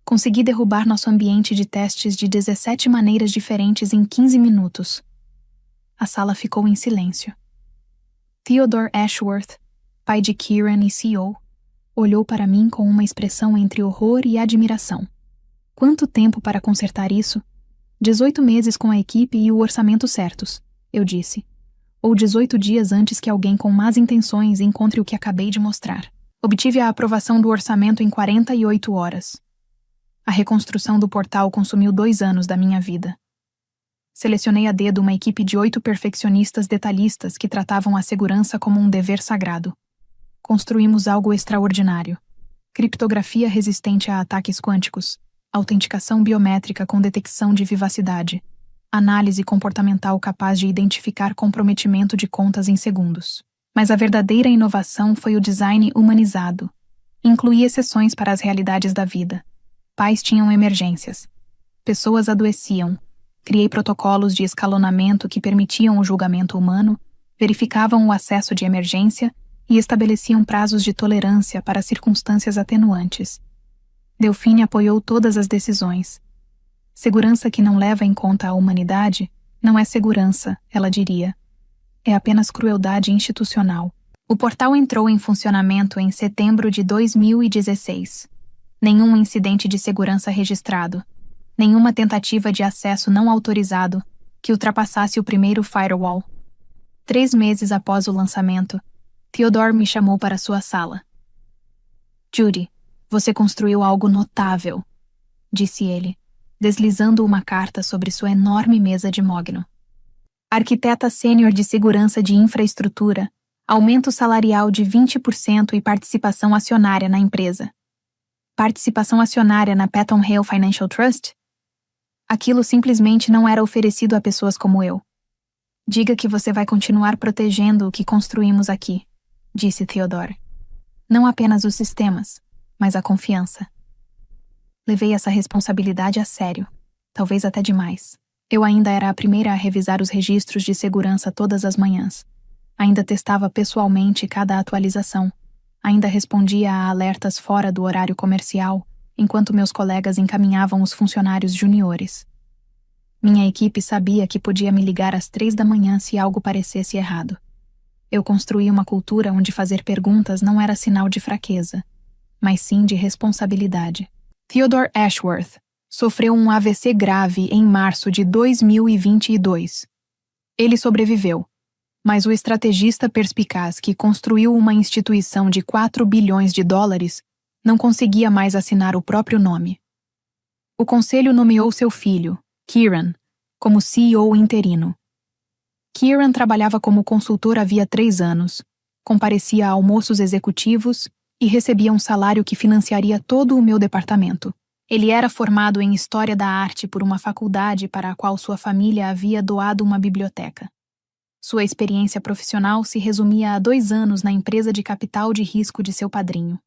consegui derrubar nosso ambiente de testes de 17 maneiras diferentes em 15 minutos. A sala ficou em silêncio. Theodore Ashworth, pai de Kieran e CEO, olhou para mim com uma expressão entre horror e admiração. Quanto tempo para consertar isso? 18 meses com a equipe e o orçamento certos, eu disse. Ou 18 dias antes que alguém com más intenções encontre o que acabei de mostrar. Obtive a aprovação do orçamento em 48 horas. A reconstrução do portal consumiu 2 anos da minha vida. Selecionei a dedo uma equipe de 8 perfeccionistas detalhistas que tratavam a segurança como um dever sagrado. Construímos algo extraordinário. Criptografia resistente a ataques quânticos, autenticação biométrica com detecção de vivacidade, análise comportamental capaz de identificar comprometimento de contas em segundos. Mas a verdadeira inovação foi o design humanizado. Incluía exceções para as realidades da vida. Pais tinham emergências. Pessoas adoeciam. Criei protocolos de escalonamento que permitiam o julgamento humano, verificavam o acesso de emergência e estabeleciam prazos de tolerância para circunstâncias atenuantes. Delphine apoiou todas as decisões. Segurança que não leva em conta a humanidade não é segurança, ela diria. É apenas crueldade institucional. O portal entrou em funcionamento em setembro de 2016. Nenhum incidente de segurança registrado. Nenhuma tentativa de acesso não autorizado que ultrapassasse o primeiro firewall. 3 meses após o lançamento, Theodore me chamou para sua sala. Judy, você construiu algo notável, disse ele, deslizando uma carta sobre sua enorme mesa de mogno. Arquiteta sênior de segurança de infraestrutura, aumento salarial de 20% e participação acionária na empresa. Participação acionária na Patton Hale Financial Trust? Aquilo simplesmente não era oferecido a pessoas como eu. Diga que você vai continuar protegendo o que construímos aqui, disse Theodore. Não apenas os sistemas, mas a confiança. Levei essa responsabilidade a sério, talvez até demais. Eu ainda era a primeira a revisar os registros de segurança todas as manhãs. Ainda testava pessoalmente cada atualização. Ainda respondia a alertas fora do horário comercial, enquanto meus colegas encaminhavam os funcionários juniores. Minha equipe sabia que podia me ligar às 3 da manhã se algo parecesse errado. Eu construí uma cultura onde fazer perguntas não era sinal de fraqueza, mas sim de responsabilidade. Theodore Ashworth sofreu um AVC grave em março de 2022. Ele sobreviveu, mas o estrategista perspicaz que construiu uma instituição de 4 bilhões de dólares não conseguia mais assinar o próprio nome. O conselho nomeou seu filho, Kieran, como CEO interino. Kieran trabalhava como consultor havia 3 anos, comparecia a almoços executivos e recebia um salário que financiaria todo o meu departamento. Ele era formado em História da Arte por uma faculdade para a qual sua família havia doado uma biblioteca. Sua experiência profissional se resumia a 2 anos na empresa de capital de risco de seu padrinho.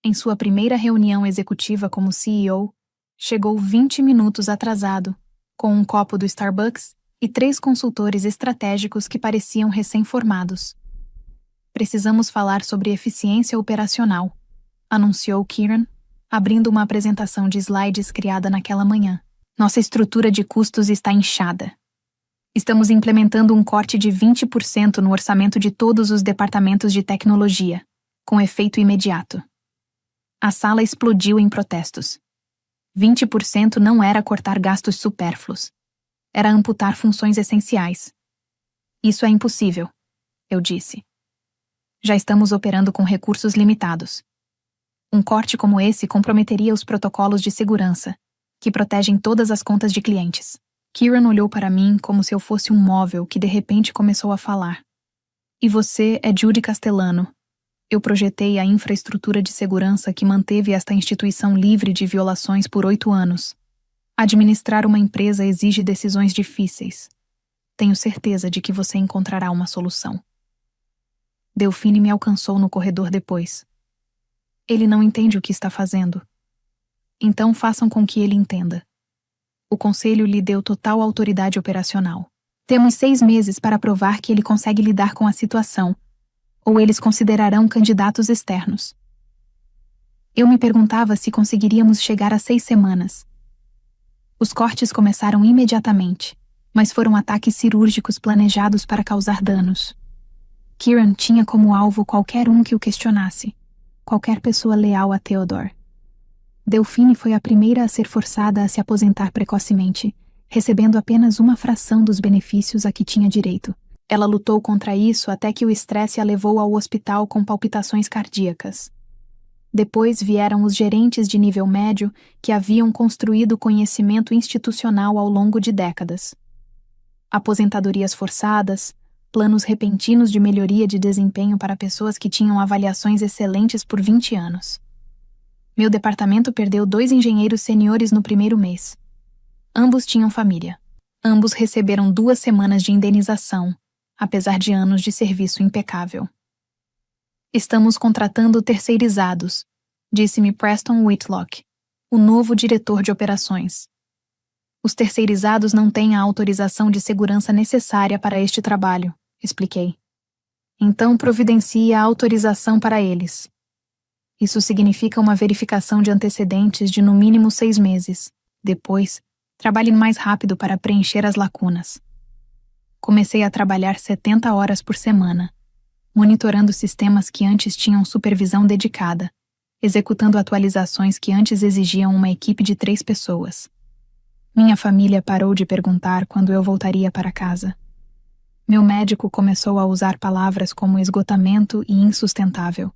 Em sua primeira reunião executiva como CEO, chegou 20 minutos atrasado, com um copo do Starbucks e 3 consultores estratégicos que pareciam recém-formados. Precisamos falar sobre eficiência operacional, anunciou Kieran, abrindo uma apresentação de slides criada naquela manhã. Nossa estrutura de custos está inchada. Estamos implementando um corte de 20% no orçamento de todos os departamentos de tecnologia, com efeito imediato. A sala explodiu em protestos. 20% não era cortar gastos supérfluos. Era amputar funções essenciais. Isso é impossível, eu disse. Já estamos operando com recursos limitados. Um corte como esse comprometeria os protocolos de segurança, que protegem todas as contas de clientes. Kieran olhou para mim como se eu fosse um móvel que de repente começou a falar. E você é Judy Castellano. Eu projetei a infraestrutura de segurança que manteve esta instituição livre de violações por 8 anos. Administrar uma empresa exige decisões difíceis. Tenho certeza de que você encontrará uma solução. Delphine me alcançou no corredor depois. Ele não entende o que está fazendo. Então façam com que ele entenda. O conselho lhe deu total autoridade operacional. Temos 6 meses para provar que ele consegue lidar com a situação, ou eles considerarão candidatos externos. Eu me perguntava se conseguiríamos chegar a 6 semanas. Os cortes começaram imediatamente, mas foram ataques cirúrgicos planejados para causar danos. Kieran tinha como alvo qualquer um que o questionasse, qualquer pessoa leal a Theodore. Delphine foi a primeira a ser forçada a se aposentar precocemente, recebendo apenas uma fração dos benefícios a que tinha direito. Ela lutou contra isso até que o estresse a levou ao hospital com palpitações cardíacas. Depois vieram os gerentes de nível médio que haviam construído conhecimento institucional ao longo de décadas. Aposentadorias forçadas, planos repentinos de melhoria de desempenho para pessoas que tinham avaliações excelentes por 20 anos. Meu departamento perdeu 2 engenheiros seniores no primeiro mês. Ambos tinham família. Ambos receberam 2 semanas de indenização, apesar de anos de serviço impecável. Estamos contratando terceirizados, disse-me Preston Whitlock, o novo diretor de operações. Os terceirizados não têm a autorização de segurança necessária para este trabalho, expliquei. Então providencie a autorização para eles. Isso significa uma verificação de antecedentes de no mínimo 6 meses. Depois, trabalhe mais rápido para preencher as lacunas. Comecei a trabalhar 70 horas por semana, monitorando sistemas que antes tinham supervisão dedicada, executando atualizações que antes exigiam uma equipe de 3 pessoas. Minha família parou de perguntar quando eu voltaria para casa. Meu médico começou a usar palavras como esgotamento e insustentável.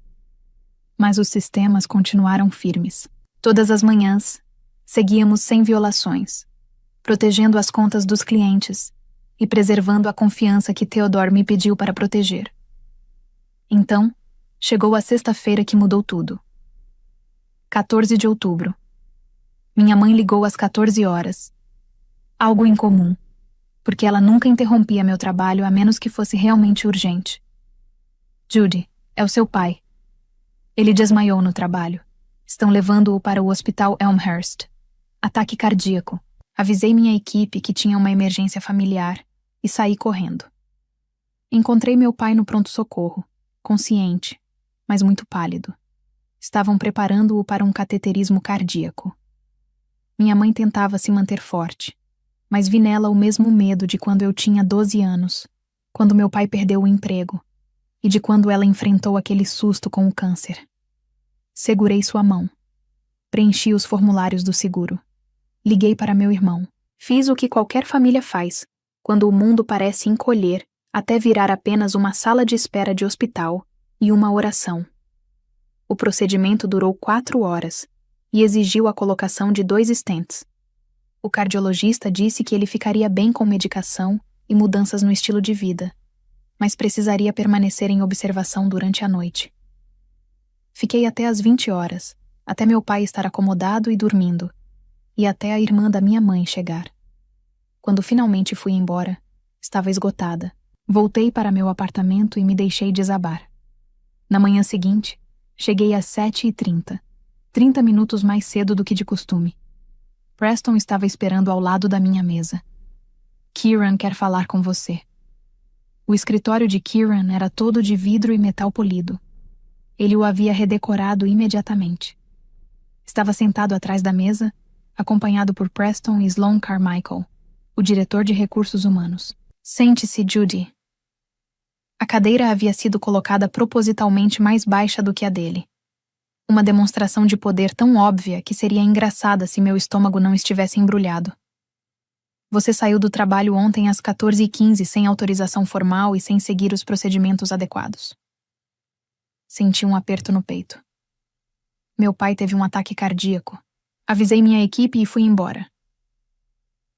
Mas os sistemas continuaram firmes. Todas as manhãs, seguíamos sem violações, protegendo as contas dos clientes e preservando a confiança que Theodore me pediu para proteger. Então, chegou a sexta-feira que mudou tudo. 14 de outubro. Minha mãe ligou às 14 horas. Algo incomum, porque ela nunca interrompia meu trabalho a menos que fosse realmente urgente. Judy, é o seu pai. Ele desmaiou no trabalho. Estão levando-o para o hospital Elmhurst. Ataque cardíaco. Avisei minha equipe que tinha uma emergência familiar e saí correndo. Encontrei meu pai no pronto-socorro, consciente, mas muito pálido. Estavam preparando-o para um cateterismo cardíaco. Minha mãe tentava se manter forte, mas vi nela o mesmo medo de quando eu tinha 12 anos, quando meu pai perdeu o emprego, e de quando ela enfrentou aquele susto com o câncer. Segurei sua mão. Preenchi os formulários do seguro. Liguei para meu irmão. Fiz o que qualquer família faz, quando o mundo parece encolher até virar apenas uma sala de espera de hospital e uma oração. O procedimento durou 4 horas e exigiu a colocação de 2 stents. O cardiologista disse que ele ficaria bem com medicação e mudanças no estilo de vida, mas precisaria permanecer em observação durante a noite. Fiquei até às 20 horas, até meu pai estar acomodado e dormindo, e até a irmã da minha mãe chegar. Quando finalmente fui embora, estava esgotada. Voltei para meu apartamento e me deixei desabar. Na manhã seguinte, cheguei às 7h30, 30 minutos mais cedo do que de costume. Preston estava esperando ao lado da minha mesa. Kieran quer falar com você. O escritório de Kieran era todo de vidro e metal polido. Ele o havia redecorado imediatamente. Estava sentado atrás da mesa, acompanhado por Preston e Sloan Carmichael, o diretor de recursos humanos. Sente-se, Judy. A cadeira havia sido colocada propositalmente mais baixa do que a dele. Uma demonstração de poder tão óbvia que seria engraçada se meu estômago não estivesse embrulhado. Você saiu do trabalho ontem às 14h15 sem autorização formal e sem seguir os procedimentos adequados. Senti um aperto no peito. Meu pai teve um ataque cardíaco. Avisei minha equipe e fui embora.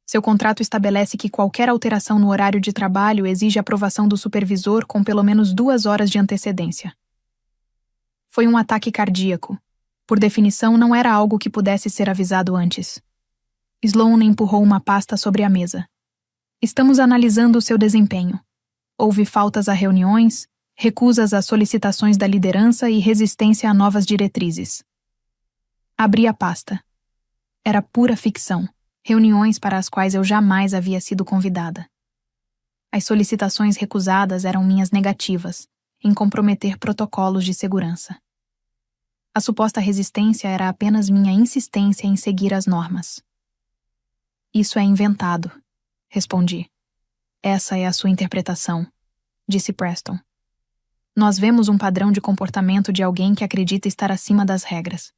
Seu contrato estabelece que qualquer alteração no horário de trabalho exige aprovação do supervisor com pelo menos 2 horas de antecedência. Foi um ataque cardíaco. Por definição, não era algo que pudesse ser avisado antes. Sloan empurrou uma pasta sobre a mesa. Estamos analisando o seu desempenho. Houve faltas a reuniões, recusas às solicitações da liderança e resistência a novas diretrizes. Abri a pasta. Era pura ficção. Reuniões para as quais eu jamais havia sido convidada. As solicitações recusadas eram minhas negativas, em comprometer protocolos de segurança. A suposta resistência era apenas minha insistência em seguir as normas. Isso é inventado, respondi. Essa é a sua interpretação, disse Preston. Nós vemos um padrão de comportamento de alguém que acredita estar acima das regras.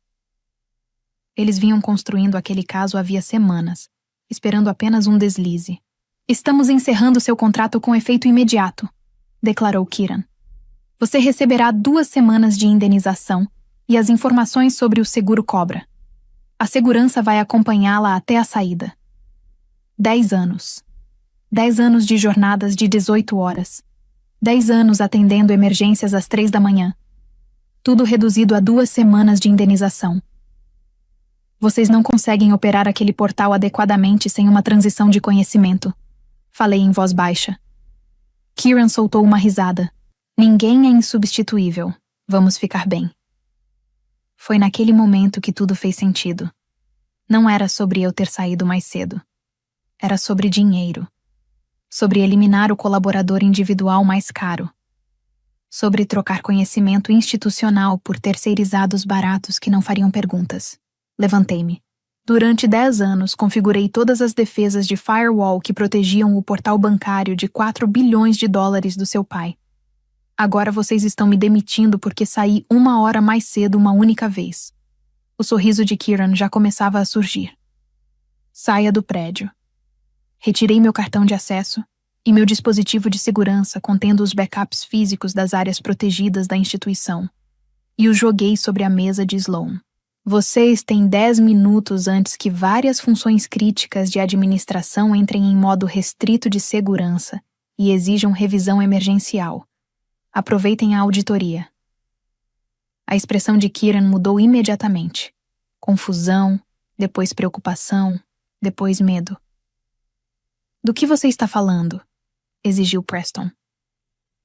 Eles vinham construindo aquele caso havia semanas, esperando apenas um deslize. Estamos encerrando seu contrato com efeito imediato, declarou Kieran. Você receberá 2 semanas de indenização e as informações sobre o seguro cobra. A segurança vai acompanhá-la até a saída. 10 anos. 10 anos de jornadas de 18 horas. 10 anos atendendo emergências às 3 da manhã. Tudo reduzido a 2 semanas de indenização. Vocês não conseguem operar aquele portal adequadamente sem uma transição de conhecimento. Falei em voz baixa. Kieran soltou uma risada. Ninguém é insubstituível. Vamos ficar bem. Foi naquele momento que tudo fez sentido. Não era sobre eu ter saído mais cedo. Era sobre dinheiro. Sobre eliminar o colaborador individual mais caro. Sobre trocar conhecimento institucional por terceirizados baratos que não fariam perguntas. Levantei-me. Durante 10 anos, configurei todas as defesas de firewall que protegiam o portal bancário de 4 bilhões de dólares do seu pai. Agora vocês estão me demitindo porque saí 1 hora mais cedo uma única vez. O sorriso de Kieran já começava a surgir. Saia do prédio. Retirei meu cartão de acesso e meu dispositivo de segurança contendo os backups físicos das áreas protegidas da instituição e o joguei sobre a mesa de Sloan. Vocês têm 10 minutos antes que várias funções críticas de administração entrem em modo restrito de segurança e exijam revisão emergencial. Aproveitem a auditoria. A expressão de Kieran mudou imediatamente. Confusão, depois preocupação, depois medo. Do que você está falando? Exigiu Preston.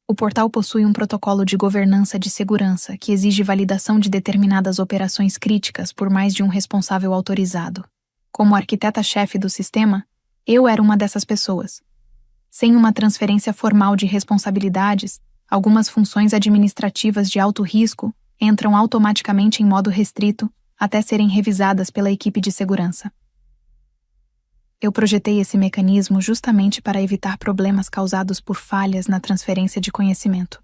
O portal possui um protocolo de governança de segurança que exige validação de determinadas operações críticas por mais de um responsável autorizado. Como arquiteta-chefe do sistema, eu era uma dessas pessoas. Sem uma transferência formal de responsabilidades, algumas funções administrativas de alto risco entram automaticamente em modo restrito até serem revisadas pela equipe de segurança. Eu projetei esse mecanismo justamente para evitar problemas causados por falhas na transferência de conhecimento.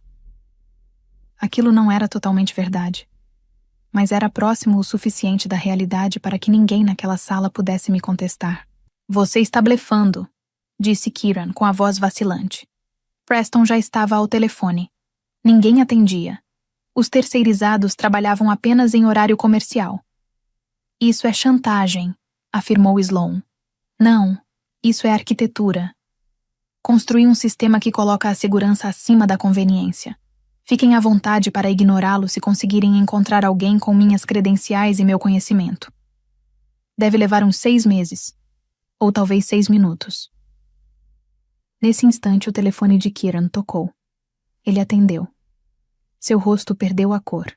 Aquilo não era totalmente verdade, mas era próximo o suficiente da realidade para que ninguém naquela sala pudesse me contestar. Você está blefando, disse Kieran com a voz vacilante. Preston já estava ao telefone. Ninguém atendia. Os terceirizados trabalhavam apenas em horário comercial. Isso é chantagem, afirmou Sloan. Não, isso é arquitetura. Construí um sistema que coloca a segurança acima da conveniência. Fiquem à vontade para ignorá-lo se conseguirem encontrar alguém com minhas credenciais e meu conhecimento. Deve levar uns 6 meses. Ou talvez 6 minutos. Nesse instante, o telefone de Kieran tocou. Ele atendeu. Seu rosto perdeu a cor.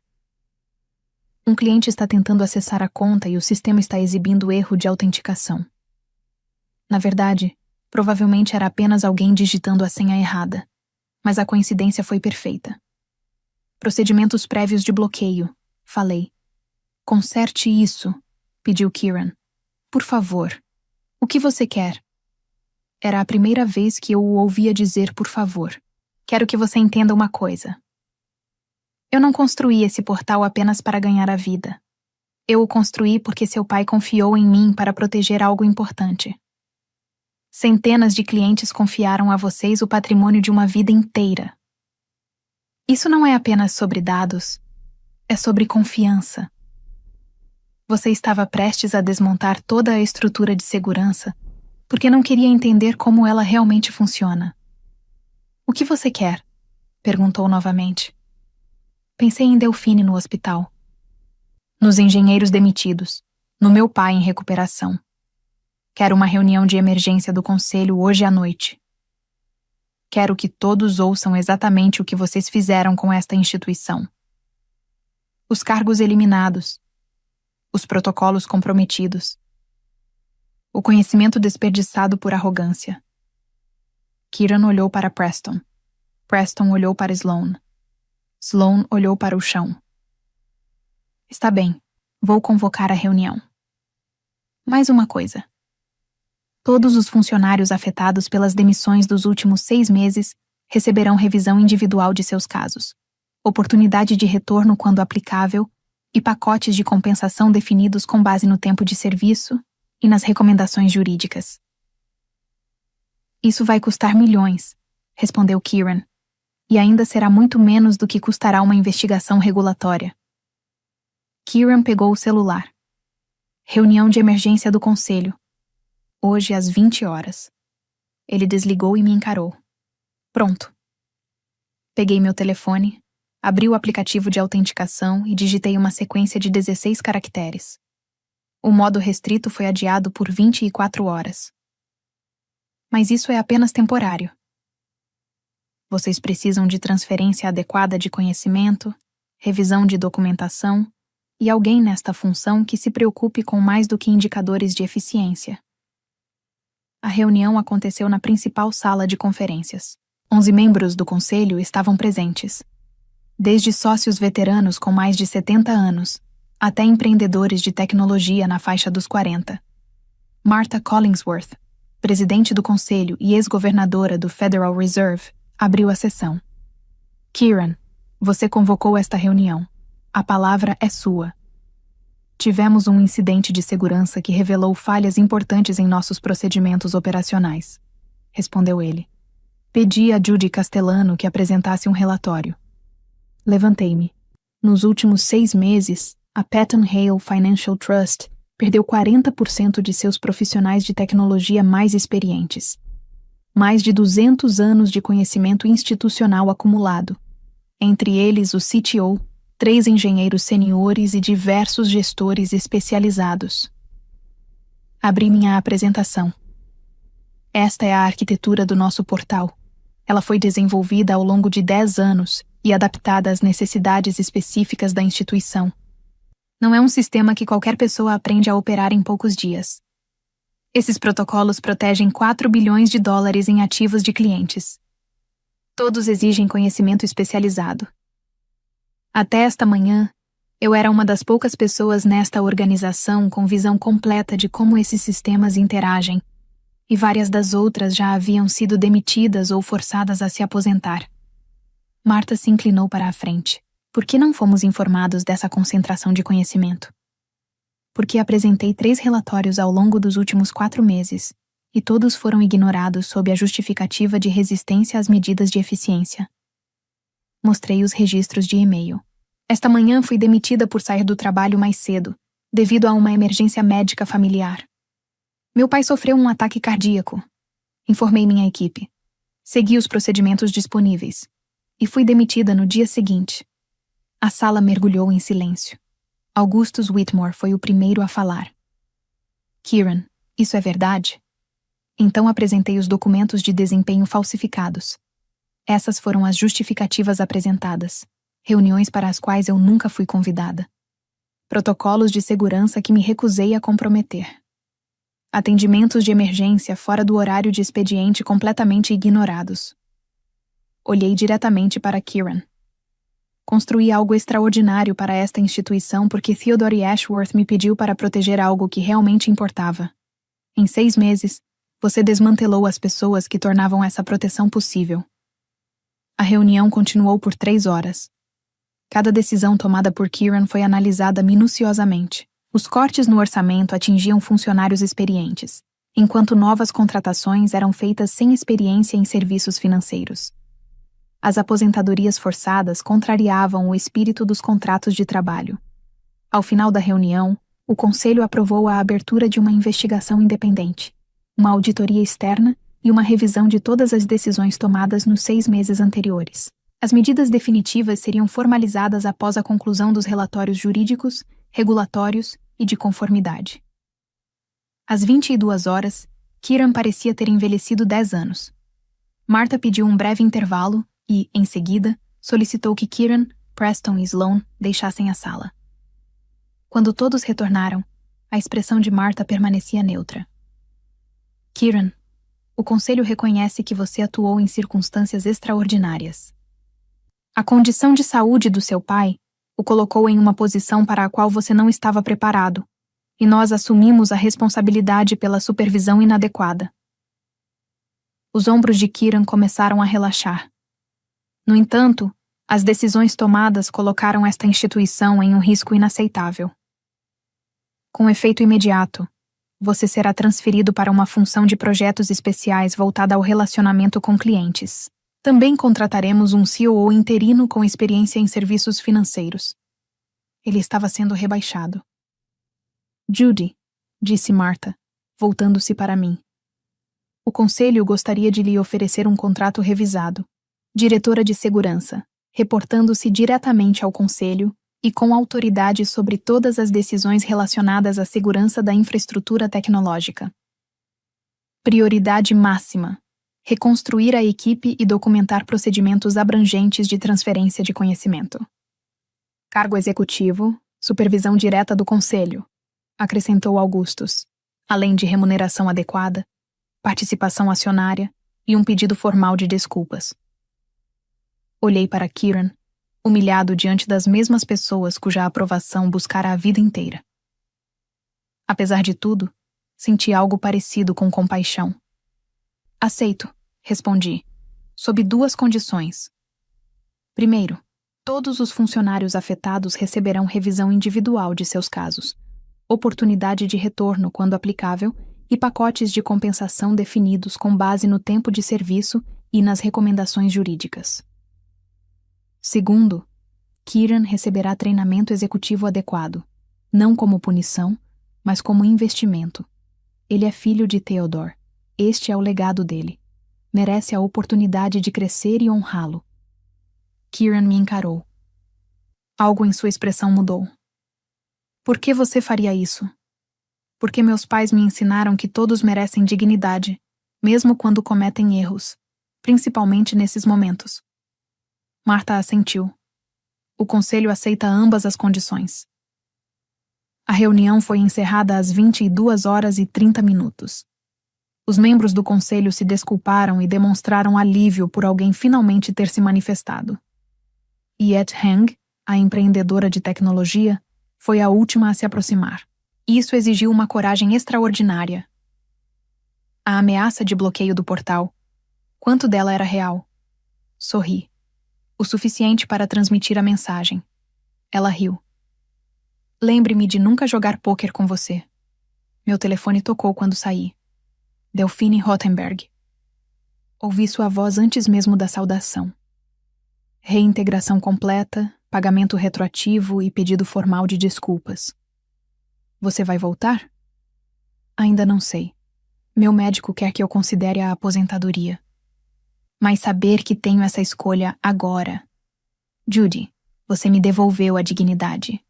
Um cliente está tentando acessar a conta e o sistema está exibindo erro de autenticação. Na verdade, provavelmente era apenas alguém digitando a senha errada, mas a coincidência foi perfeita. Procedimentos prévios de bloqueio, falei. Conserte isso, pediu Kieran. Por favor. O que você quer? Era a primeira vez que eu o ouvia dizer por favor. Quero que você entenda uma coisa. Eu não construí esse portal apenas para ganhar a vida. Eu o construí porque seu pai confiou em mim para proteger algo importante. Centenas de clientes confiaram a vocês o patrimônio de uma vida inteira. Isso não é apenas sobre dados, é sobre confiança. Você estava prestes a desmontar toda a estrutura de segurança porque não queria entender como ela realmente funciona. O que você quer? Perguntou novamente. Pensei em Delphine no hospital. Nos engenheiros demitidos. No meu pai em recuperação. Quero uma reunião de emergência do conselho hoje à noite. Quero que todos ouçam exatamente o que vocês fizeram com esta instituição. Os cargos eliminados. Os protocolos comprometidos. O conhecimento desperdiçado por arrogância. Kieran olhou para Preston. Preston olhou para Sloan. Sloan olhou para o chão. Está bem, vou convocar a reunião. Mais uma coisa. Todos os funcionários afetados pelas demissões dos últimos 6 meses receberão revisão individual de seus casos, oportunidade de retorno quando aplicável e pacotes de compensação definidos com base no tempo de serviço e nas recomendações jurídicas. Isso vai custar milhões, respondeu Kieran, e ainda será muito menos do que custará uma investigação regulatória. Kieran pegou o celular. Reunião de emergência do conselho. Hoje às 20 horas. Ele desligou e me encarou. Pronto. Peguei meu telefone, abri o aplicativo de autenticação e digitei uma sequência de 16 caracteres. O modo restrito foi adiado por 24 horas. Mas isso é apenas temporário. Vocês precisam de transferência adequada de conhecimento, revisão de documentação e alguém nesta função que se preocupe com mais do que indicadores de eficiência. A reunião aconteceu na principal sala de conferências. 11 membros do conselho estavam presentes. Desde sócios veteranos com mais de 70 anos, até empreendedores de tecnologia na faixa dos 40. Martha Collingsworth, presidente do conselho e ex-governadora do Federal Reserve, abriu a sessão. Kieran, você convocou esta reunião. A palavra é sua. Tivemos um incidente de segurança que revelou falhas importantes em nossos procedimentos operacionais, respondeu ele. Pedi a Judy Castellano que apresentasse um relatório. Levantei-me. Nos últimos 6 meses, a Patton Hale Financial Trust perdeu 40% de seus profissionais de tecnologia mais experientes. Mais de 200 anos de conhecimento institucional acumulado, entre eles o CTO, 3 engenheiros seniores e diversos gestores especializados. Abri minha apresentação. Esta é a arquitetura do nosso portal. Ela foi desenvolvida ao longo de 10 anos e adaptada às necessidades específicas da instituição. Não é um sistema que qualquer pessoa aprende a operar em poucos dias. Esses protocolos protegem 4 bilhões de dólares em ativos de clientes. Todos exigem conhecimento especializado. Até esta manhã, eu era uma das poucas pessoas nesta organização com visão completa de como esses sistemas interagem, e várias das outras já haviam sido demitidas ou forçadas a se aposentar. Marta se inclinou para a frente. Por que não fomos informados dessa concentração de conhecimento? Porque apresentei 3 relatórios ao longo dos últimos 4 meses, e todos foram ignorados sob a justificativa de resistência às medidas de eficiência. Mostrei os registros de e-mail. Esta manhã fui demitida por sair do trabalho mais cedo, devido a uma emergência médica familiar. Meu pai sofreu um ataque cardíaco. Informei minha equipe. Segui os procedimentos disponíveis. E fui demitida no dia seguinte. A sala mergulhou em silêncio. Augustus Whitmore foi o primeiro a falar. Kieran, isso é verdade? Então apresentei os documentos de desempenho falsificados. Essas foram as justificativas apresentadas. Reuniões para as quais eu nunca fui convidada. Protocolos de segurança que me recusei a comprometer. Atendimentos de emergência fora do horário de expediente completamente ignorados. Olhei diretamente para Kieran. Construí algo extraordinário para esta instituição porque Theodore Ashworth me pediu para proteger algo que realmente importava. Em 6 meses, você desmantelou as pessoas que tornavam essa proteção possível. A reunião continuou por 3 horas. Cada decisão tomada por Kieran foi analisada minuciosamente. Os cortes no orçamento atingiam funcionários experientes, enquanto novas contratações eram feitas sem experiência em serviços financeiros. As aposentadorias forçadas contrariavam o espírito dos contratos de trabalho. Ao final da reunião, o Conselho aprovou a abertura de uma investigação independente, uma auditoria externa e uma revisão de todas as decisões tomadas nos 6 meses anteriores. As medidas definitivas seriam formalizadas após a conclusão dos relatórios jurídicos, regulatórios e de conformidade. Às 22 horas, Kieran parecia ter envelhecido 10 anos. Marta pediu um breve intervalo e, em seguida, solicitou que Kieran, Preston e Sloan deixassem a sala. Quando todos retornaram, a expressão de Marta permanecia neutra. Kieran, o Conselho reconhece que você atuou em circunstâncias extraordinárias. A condição de saúde do seu pai o colocou em uma posição para a qual você não estava preparado, e nós assumimos a responsabilidade pela supervisão inadequada. Os ombros de Kieran começaram a relaxar. No entanto, as decisões tomadas colocaram esta instituição em um risco inaceitável. Com efeito imediato, você será transferido para uma função de projetos especiais voltada ao relacionamento com clientes. Também contrataremos um COO interino com experiência em serviços financeiros. Ele estava sendo rebaixado. Judy, disse Marta, voltando-se para mim. O Conselho gostaria de lhe oferecer um contrato revisado. Diretora de Segurança, reportando-se diretamente ao Conselho e com autoridade sobre todas as decisões relacionadas à segurança da infraestrutura tecnológica. Prioridade máxima: reconstruir a equipe e documentar procedimentos abrangentes de transferência de conhecimento. Cargo executivo, supervisão direta do Conselho, acrescentou Augustus, além de remuneração adequada, participação acionária e um pedido formal de desculpas. Olhei para Kieran, humilhado diante das mesmas pessoas cuja aprovação buscara a vida inteira. Apesar de tudo, senti algo parecido com compaixão. Aceito, respondi, sob 2 condições. Primeiro, todos os funcionários afetados receberão revisão individual de seus casos, oportunidade de retorno quando aplicável e pacotes de compensação definidos com base no tempo de serviço e nas recomendações jurídicas. Segundo, Kieran receberá treinamento executivo adequado, não como punição, mas como investimento. Ele é filho de Theodore. Este é o legado dele. Merece a oportunidade de crescer e honrá-lo. Kieran me encarou. Algo em sua expressão mudou. Por que você faria isso? Porque meus pais me ensinaram que todos merecem dignidade, mesmo quando cometem erros, principalmente nesses momentos. Marta assentiu. O conselho aceita ambas as condições. A reunião foi encerrada às 22h30. Os membros do conselho se desculparam e demonstraram alívio por alguém finalmente ter se manifestado. Yet Heng, a empreendedora de tecnologia, foi a última a se aproximar. Isso exigiu uma coragem extraordinária. A ameaça de bloqueio do portal. Quanto dela era real? Sorri. O suficiente para transmitir a mensagem. Ela riu. Lembre-me de nunca jogar pôquer com você. Meu telefone tocou quando saí. Delphine Rothenberg. Ouvi sua voz antes mesmo da saudação. Reintegração completa, pagamento retroativo e pedido formal de desculpas. Você vai voltar? Ainda não sei. Meu médico quer que eu considere a aposentadoria. Mas saber que tenho essa escolha agora. Judy, você me devolveu a dignidade.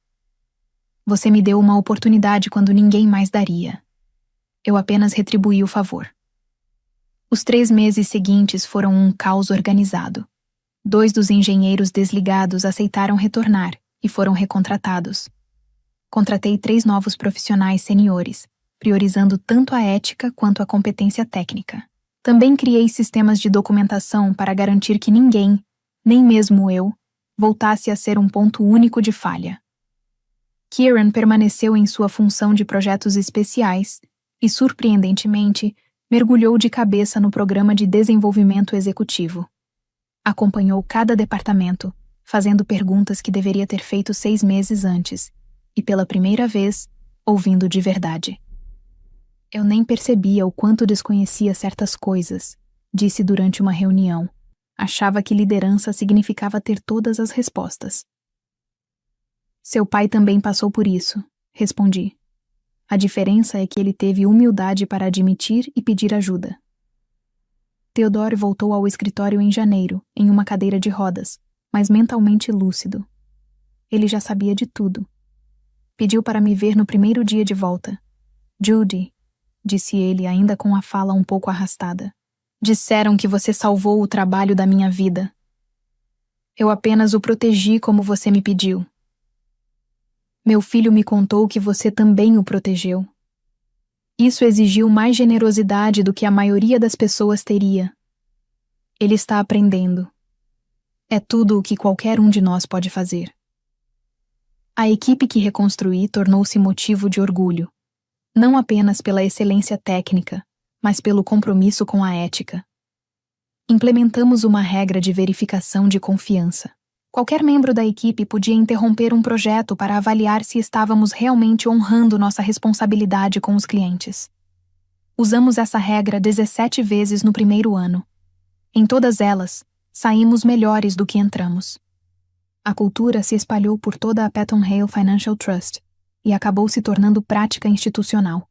Você me deu uma oportunidade quando ninguém mais daria. Eu apenas retribuí o favor. Os 3 meses seguintes foram um caos organizado. 2 dos engenheiros desligados aceitaram retornar e foram recontratados. Contratei 3 novos profissionais seniores, priorizando tanto a ética quanto a competência técnica. Também criei sistemas de documentação para garantir que ninguém, nem mesmo eu, voltasse a ser um ponto único de falha. Kieran permaneceu em sua função de projetos especiais e, surpreendentemente, mergulhou de cabeça no programa de desenvolvimento executivo. Acompanhou cada departamento, fazendo perguntas que deveria ter feito 6 meses antes, e pela primeira vez, ouvindo de verdade. Eu nem percebia o quanto desconhecia certas coisas, disse durante uma reunião. Achava que liderança significava ter todas as respostas. Seu pai também passou por isso, respondi. A diferença é que ele teve humildade para admitir e pedir ajuda. Theodore voltou ao escritório em janeiro, em uma cadeira de rodas, mas mentalmente lúcido. Ele já sabia de tudo. Pediu para me ver no primeiro dia de volta. Judy, disse ele ainda com a fala um pouco arrastada. Disseram que você salvou o trabalho da minha vida. Eu apenas o protegi como você me pediu. Meu filho me contou que você também o protegeu. Isso exigiu mais generosidade do que a maioria das pessoas teria. Ele está aprendendo. É tudo o que qualquer um de nós pode fazer. A equipe que reconstruí tornou-se motivo de orgulho, não apenas pela excelência técnica, mas pelo compromisso com a ética. Implementamos uma regra de verificação de confiança. Qualquer membro da equipe podia interromper um projeto para avaliar se estávamos realmente honrando nossa responsabilidade com os clientes. Usamos essa regra 17 vezes no primeiro ano. Em todas elas, saímos melhores do que entramos. A cultura se espalhou por toda a Patton Hale Financial Trust e acabou se tornando prática institucional.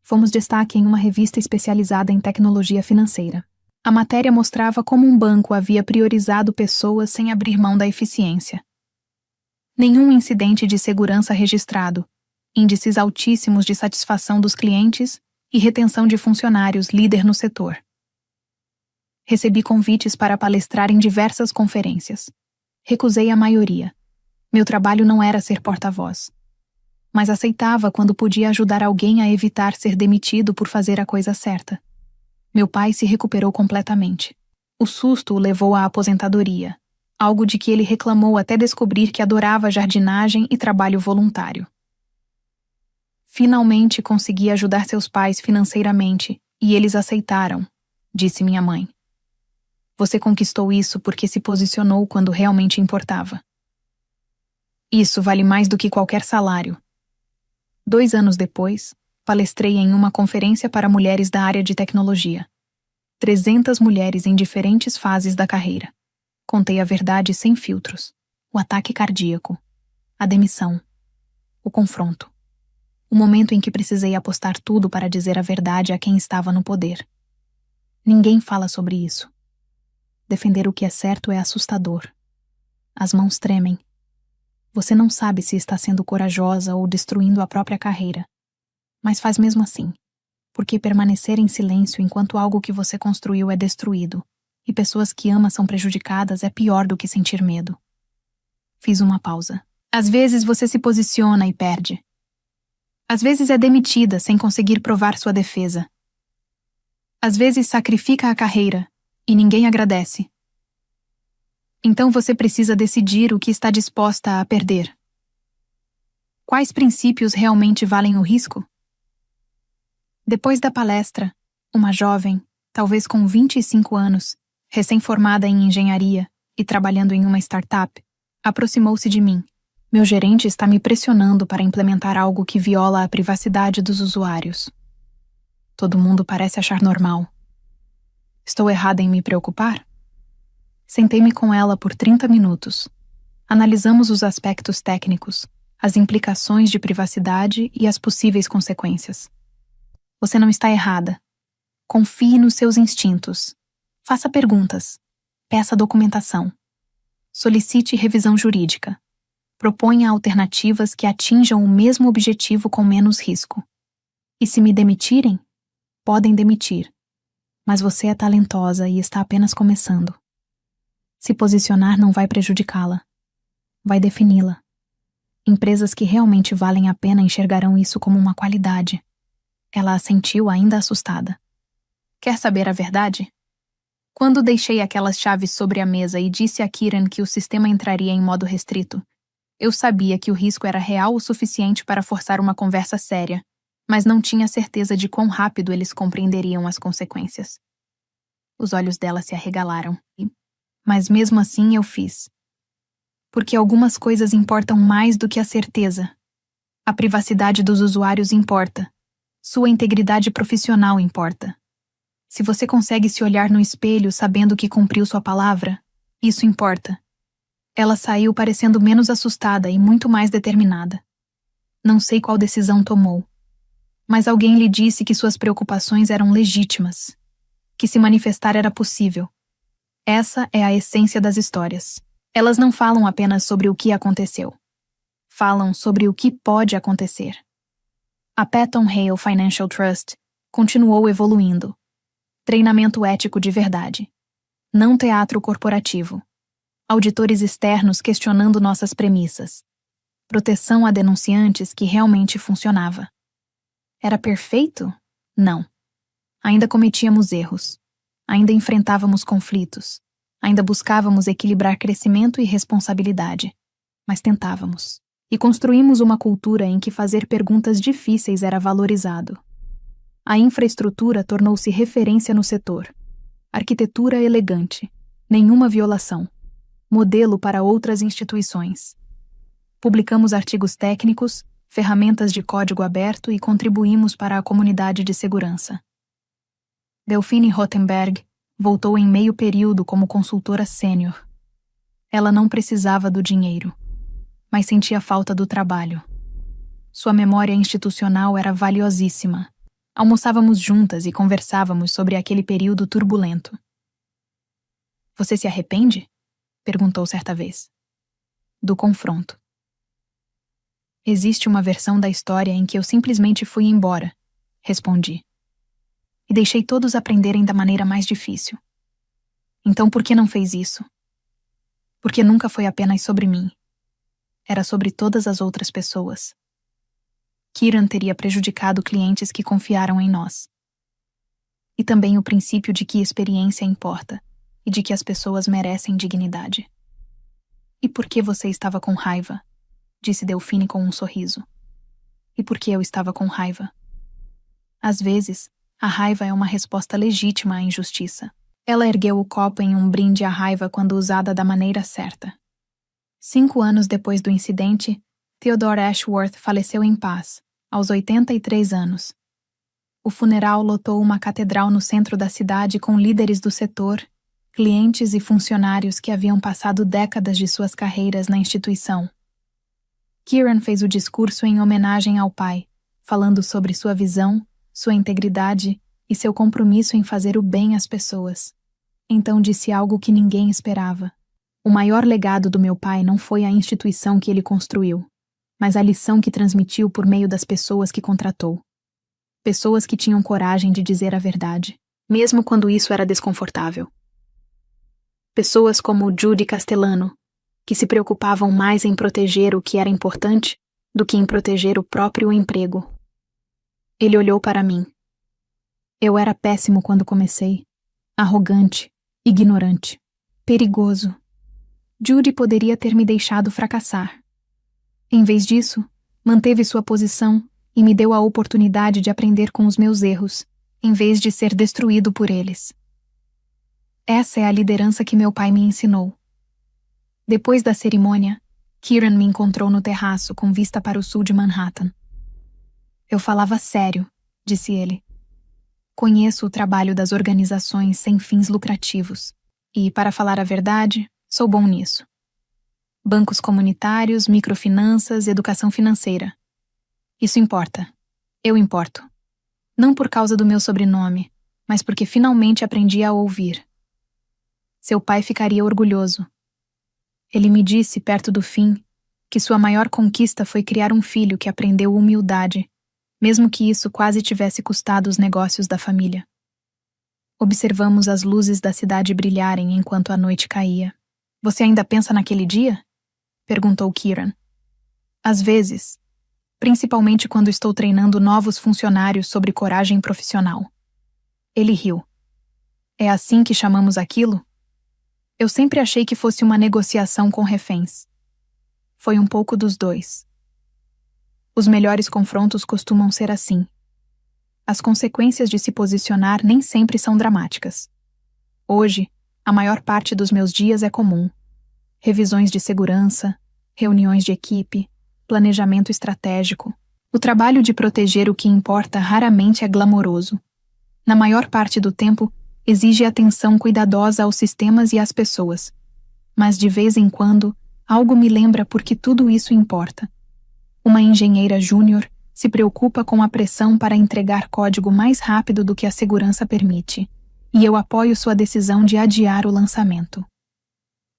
Fomos destaque em uma revista especializada em tecnologia financeira. A matéria mostrava como um banco havia priorizado pessoas sem abrir mão da eficiência. Nenhum incidente de segurança registrado, índices altíssimos de satisfação dos clientes e retenção de funcionários líder no setor. Recebi convites para palestrar em diversas conferências. Recusei a maioria. Meu trabalho não era ser porta-voz. Mas aceitava quando podia ajudar alguém a evitar ser demitido por fazer a coisa certa. Meu pai se recuperou completamente. O susto o levou à aposentadoria, algo de que ele reclamou até descobrir que adorava jardinagem e trabalho voluntário. Finalmente consegui ajudar seus pais financeiramente e eles aceitaram, disse minha mãe. Você conquistou isso porque se posicionou quando realmente importava. Isso vale mais do que qualquer salário. 2 anos depois, palestrei em uma conferência para mulheres da área de tecnologia. 300 mulheres em diferentes fases da carreira. Contei a verdade sem filtros. O ataque cardíaco. A demissão. O confronto. O momento em que precisei apostar tudo para dizer a verdade a quem estava no poder. Ninguém fala sobre isso. Defender o que é certo é assustador. As mãos tremem. Você não sabe se está sendo corajosa ou destruindo a própria carreira, mas faz mesmo assim, porque permanecer em silêncio enquanto algo que você construiu é destruído e pessoas que ama são prejudicadas é pior do que sentir medo. Fiz uma pausa. Às vezes você se posiciona e perde. Às vezes é demitida sem conseguir provar sua defesa. Às vezes sacrifica a carreira e ninguém agradece. Então você precisa decidir o que está disposta a perder. Quais princípios realmente valem o risco? Depois da palestra, uma jovem, talvez com 25 anos, recém-formada em engenharia e trabalhando em uma startup, aproximou-se de mim. Meu gerente está me pressionando para implementar algo que viola a privacidade dos usuários. Todo mundo parece achar normal. Estou errada em me preocupar? Sentei-me com ela por 30 minutos. Analisamos os aspectos técnicos, as implicações de privacidade e as possíveis consequências. Você não está errada. Confie nos seus instintos. Faça perguntas. Peça documentação. Solicite revisão jurídica. Proponha alternativas que atinjam o mesmo objetivo com menos risco. E se me demitirem, podem demitir. Mas você é talentosa e está apenas começando. Se posicionar não vai prejudicá-la. Vai defini-la. Empresas que realmente valem a pena enxergarão isso como uma qualidade. Ela assentiu, ainda assustada. Quer saber a verdade? Quando deixei aquelas chaves sobre a mesa e disse a Kieran que o sistema entraria em modo restrito, eu sabia que o risco era real o suficiente para forçar uma conversa séria, mas não tinha certeza de quão rápido eles compreenderiam as consequências. Os olhos dela se arregalaram. Mas mesmo assim eu fiz. Porque algumas coisas importam mais do que a certeza. A privacidade dos usuários importa. Sua integridade profissional importa. Se você consegue se olhar no espelho sabendo que cumpriu sua palavra, isso importa. Ela saiu parecendo menos assustada e muito mais determinada. Não sei qual decisão tomou. Mas alguém lhe disse que suas preocupações eram legítimas. Que se manifestar era possível. Essa é a essência das histórias. Elas não falam apenas sobre o que aconteceu. Falam sobre o que pode acontecer. A Patton Hale Financial Trust continuou evoluindo. Treinamento ético de verdade. Não teatro corporativo. Auditores externos questionando nossas premissas. Proteção a denunciantes que realmente funcionava. Era perfeito? Não. Ainda cometíamos erros. Ainda enfrentávamos conflitos. Ainda buscávamos equilibrar crescimento e responsabilidade. Mas tentávamos. E construímos uma cultura em que fazer perguntas difíceis era valorizado. A infraestrutura tornou-se referência no setor. Arquitetura elegante. Nenhuma violação. Modelo para outras instituições. Publicamos artigos técnicos, ferramentas de código aberto e contribuímos para a comunidade de segurança. Delphine Rothenberg voltou em meio período como consultora sênior. Ela não precisava do dinheiro, mas sentia falta do trabalho. Sua memória institucional era valiosíssima. Almoçávamos juntas e conversávamos sobre aquele período turbulento. Você se arrepende? Perguntou certa vez. Do confronto. Existe uma versão da história em que eu simplesmente fui embora, respondi. E deixei todos aprenderem da maneira mais difícil. Então por que não fez isso? Porque nunca foi apenas sobre mim. Era sobre todas as outras pessoas. Kieran teria prejudicado clientes que confiaram em nós. E também o princípio de que experiência importa e de que as pessoas merecem dignidade. E por que você estava com raiva? Disse Delphine com um sorriso. E por que eu estava com raiva? Às vezes, a raiva é uma resposta legítima à injustiça. Ela ergueu o copo em um brinde à raiva quando usada da maneira certa. 5 anos depois do incidente, Theodore Ashworth faleceu em paz, aos 83 anos. O funeral lotou uma catedral no centro da cidade com líderes do setor, clientes e funcionários que haviam passado décadas de suas carreiras na instituição. Kieran fez o discurso em homenagem ao pai, falando sobre sua visão, sua integridade e seu compromisso em fazer o bem às pessoas. Então disse algo que ninguém esperava. O maior legado do meu pai não foi a instituição que ele construiu, mas a lição que transmitiu por meio das pessoas que contratou. Pessoas que tinham coragem de dizer a verdade, mesmo quando isso era desconfortável. Pessoas como Judy Castellano, que se preocupavam mais em proteger o que era importante do que em proteger o próprio emprego. Ele olhou para mim. Eu era péssimo quando comecei. Arrogante, ignorante, perigoso. Judy poderia ter me deixado fracassar. Em vez disso, manteve sua posição e me deu a oportunidade de aprender com os meus erros, em vez de ser destruído por eles. Essa é a liderança que meu pai me ensinou. Depois da cerimônia, Kieran me encontrou no terraço com vista para o sul de Manhattan. Eu falava sério, disse ele. Conheço o trabalho das organizações sem fins lucrativos e, para falar a verdade, sou bom nisso. Bancos comunitários, microfinanças, educação financeira. Isso importa. Eu importo. Não por causa do meu sobrenome, mas porque finalmente aprendi a ouvir. Seu pai ficaria orgulhoso. Ele me disse, perto do fim, que sua maior conquista foi criar um filho que aprendeu humildade, mesmo que isso quase tivesse custado os negócios da família. Observamos as luzes da cidade brilharem enquanto a noite caía. Você ainda pensa naquele dia? Perguntou Kieran. Às vezes, principalmente quando estou treinando novos funcionários sobre coragem profissional. Ele riu. É assim que chamamos aquilo? Eu sempre achei que fosse uma negociação com reféns. Foi um pouco dos dois. Os melhores confrontos costumam ser assim. As consequências de se posicionar nem sempre são dramáticas. Hoje, a maior parte dos meus dias é comum. Revisões de segurança, reuniões de equipe, planejamento estratégico. O trabalho de proteger o que importa raramente é glamouroso. Na maior parte do tempo, exige atenção cuidadosa aos sistemas e às pessoas. Mas de vez em quando, algo me lembra por que tudo isso importa. Uma engenheira júnior se preocupa com a pressão para entregar código mais rápido do que a segurança permite, e eu apoio sua decisão de adiar o lançamento.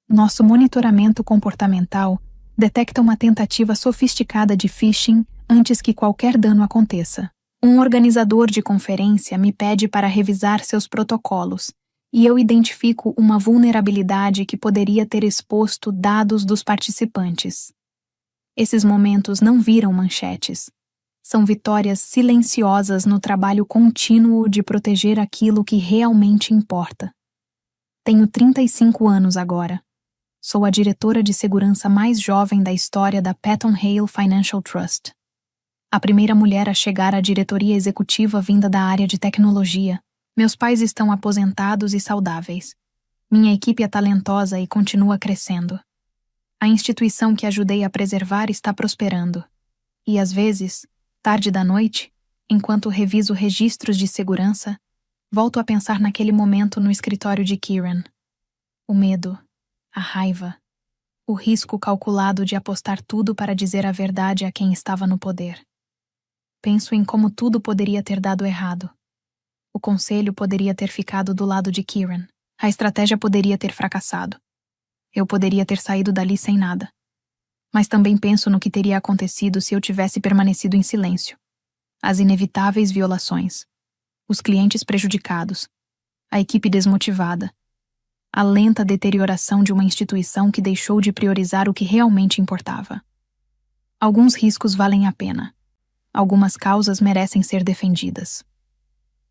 Nosso monitoramento comportamental detecta uma tentativa sofisticada de phishing antes que qualquer dano aconteça. Um organizador de conferência me pede para revisar seus protocolos, e eu identifico uma vulnerabilidade que poderia ter exposto dados dos participantes. Esses momentos não viram manchetes. São vitórias silenciosas no trabalho contínuo de proteger aquilo que realmente importa. Tenho 35 anos agora. Sou a diretora de segurança mais jovem da história da Patton Hale Financial Trust. A primeira mulher a chegar à diretoria executiva vinda da área de tecnologia. Meus pais estão aposentados e saudáveis. Minha equipe é talentosa e continua crescendo. A instituição que ajudei a preservar está prosperando. E às vezes, tarde da noite, enquanto reviso registros de segurança, volto a pensar naquele momento no escritório de Kieran. O medo, a raiva, o risco calculado de apostar tudo para dizer a verdade a quem estava no poder. Penso em como tudo poderia ter dado errado. O conselho poderia ter ficado do lado de Kieran. A estratégia poderia ter fracassado. Eu poderia ter saído dali sem nada. Mas também penso no que teria acontecido se eu tivesse permanecido em silêncio. As inevitáveis violações. Os clientes prejudicados. A equipe desmotivada. A lenta deterioração de uma instituição que deixou de priorizar o que realmente importava. Alguns riscos valem a pena. Algumas causas merecem ser defendidas.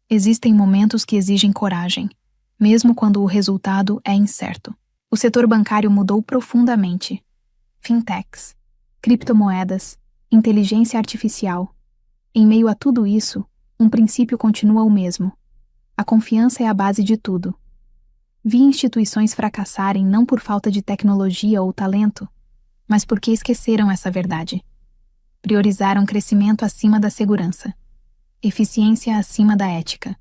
Existem momentos que exigem coragem, mesmo quando o resultado é incerto. O setor bancário mudou profundamente. Fintechs, criptomoedas, inteligência artificial. Em meio a tudo isso, um princípio continua o mesmo. A confiança é a base de tudo. Vi instituições fracassarem não por falta de tecnologia ou talento, mas porque esqueceram essa verdade. Priorizaram crescimento acima da segurança, eficiência acima da ética,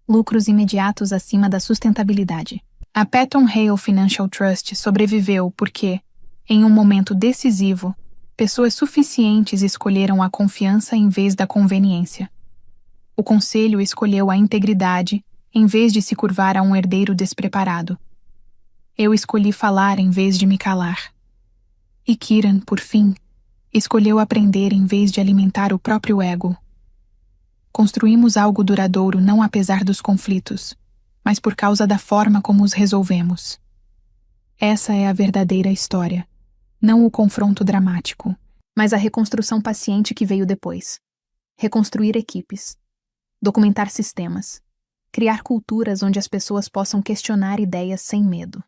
lucros imediatos acima da sustentabilidade. A Patton Hale Financial Trust sobreviveu porque, em um momento decisivo, pessoas suficientes escolheram a confiança em vez da conveniência. O conselho escolheu a integridade em vez de se curvar a um herdeiro despreparado. Eu escolhi falar em vez de me calar. E Kiran, por fim, escolheu aprender em vez de alimentar o próprio ego. Construímos algo duradouro não apesar dos conflitos, mas por causa da forma como os resolvemos. Essa é a verdadeira história, não o confronto dramático, mas a reconstrução paciente que veio depois. Reconstruir equipes, documentar sistemas, criar culturas onde as pessoas possam questionar ideias sem medo.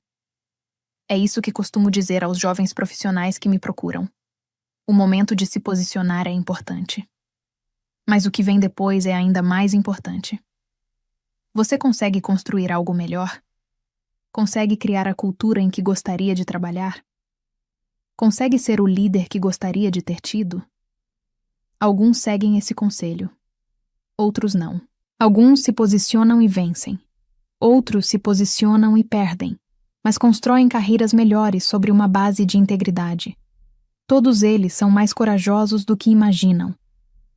É isso que costumo dizer aos jovens profissionais que me procuram. O momento de se posicionar é importante. Mas o que vem depois é ainda mais importante. Você consegue construir algo melhor? Consegue criar a cultura em que gostaria de trabalhar? Consegue ser o líder que gostaria de ter tido? Alguns seguem esse conselho. Outros não. Alguns se posicionam e vencem. Outros se posicionam e perdem, mas constroem carreiras melhores sobre uma base de integridade. Todos eles são mais corajosos do que imaginam.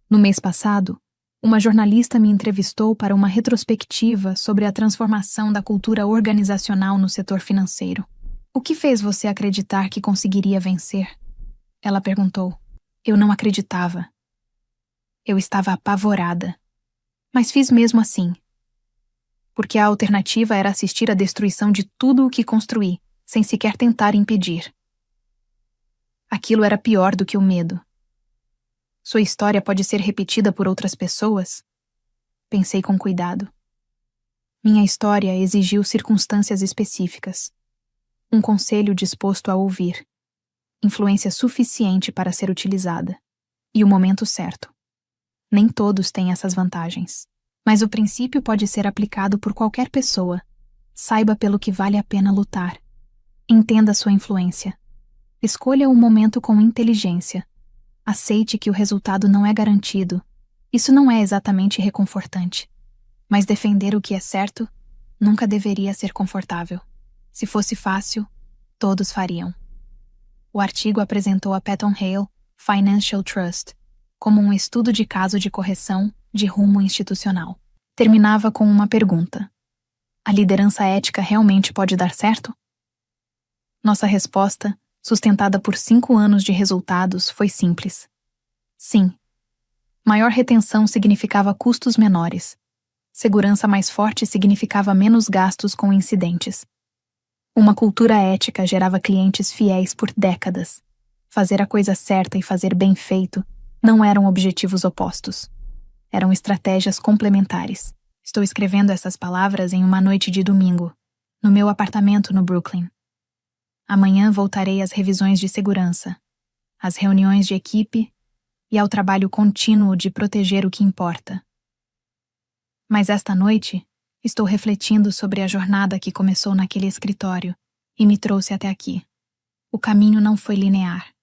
No mês passado, uma jornalista me entrevistou para uma retrospectiva sobre a transformação da cultura organizacional no setor financeiro. O que fez você acreditar que conseguiria vencer? Ela perguntou. Eu não acreditava. Eu estava apavorada. Mas fiz mesmo assim. Porque a alternativa era assistir à destruição de tudo o que construí, sem sequer tentar impedir. Aquilo era pior do que o medo. Sua história pode ser repetida por outras pessoas? Pensei com cuidado. Minha história exigiu circunstâncias específicas. Um conselho disposto a ouvir. Influência suficiente para ser utilizada. E o momento certo. Nem todos têm essas vantagens. Mas o princípio pode ser aplicado por qualquer pessoa. Saiba pelo que vale a pena lutar. Entenda sua influência. Escolha o momento com inteligência. Aceite que o resultado não é garantido. Isso não é exatamente reconfortante. Mas defender o que é certo nunca deveria ser confortável. Se fosse fácil, todos fariam. O artigo apresentou a Patton Hale Financial Trust como um estudo de caso de correção de rumo institucional. Terminava com uma pergunta. A liderança ética realmente pode dar certo? Nossa resposta, sustentada por 5 anos de resultados, foi simples. Sim. Maior retenção significava custos menores. Segurança mais forte significava menos gastos com incidentes. Uma cultura ética gerava clientes fiéis por décadas. Fazer a coisa certa e fazer bem feito não eram objetivos opostos. Eram estratégias complementares. Estou escrevendo essas palavras em uma noite de domingo, no meu apartamento no Brooklyn. Amanhã voltarei às revisões de segurança, às reuniões de equipe e ao trabalho contínuo de proteger o que importa. Mas esta noite, estou refletindo sobre a jornada que começou naquele escritório e me trouxe até aqui. O caminho não foi linear.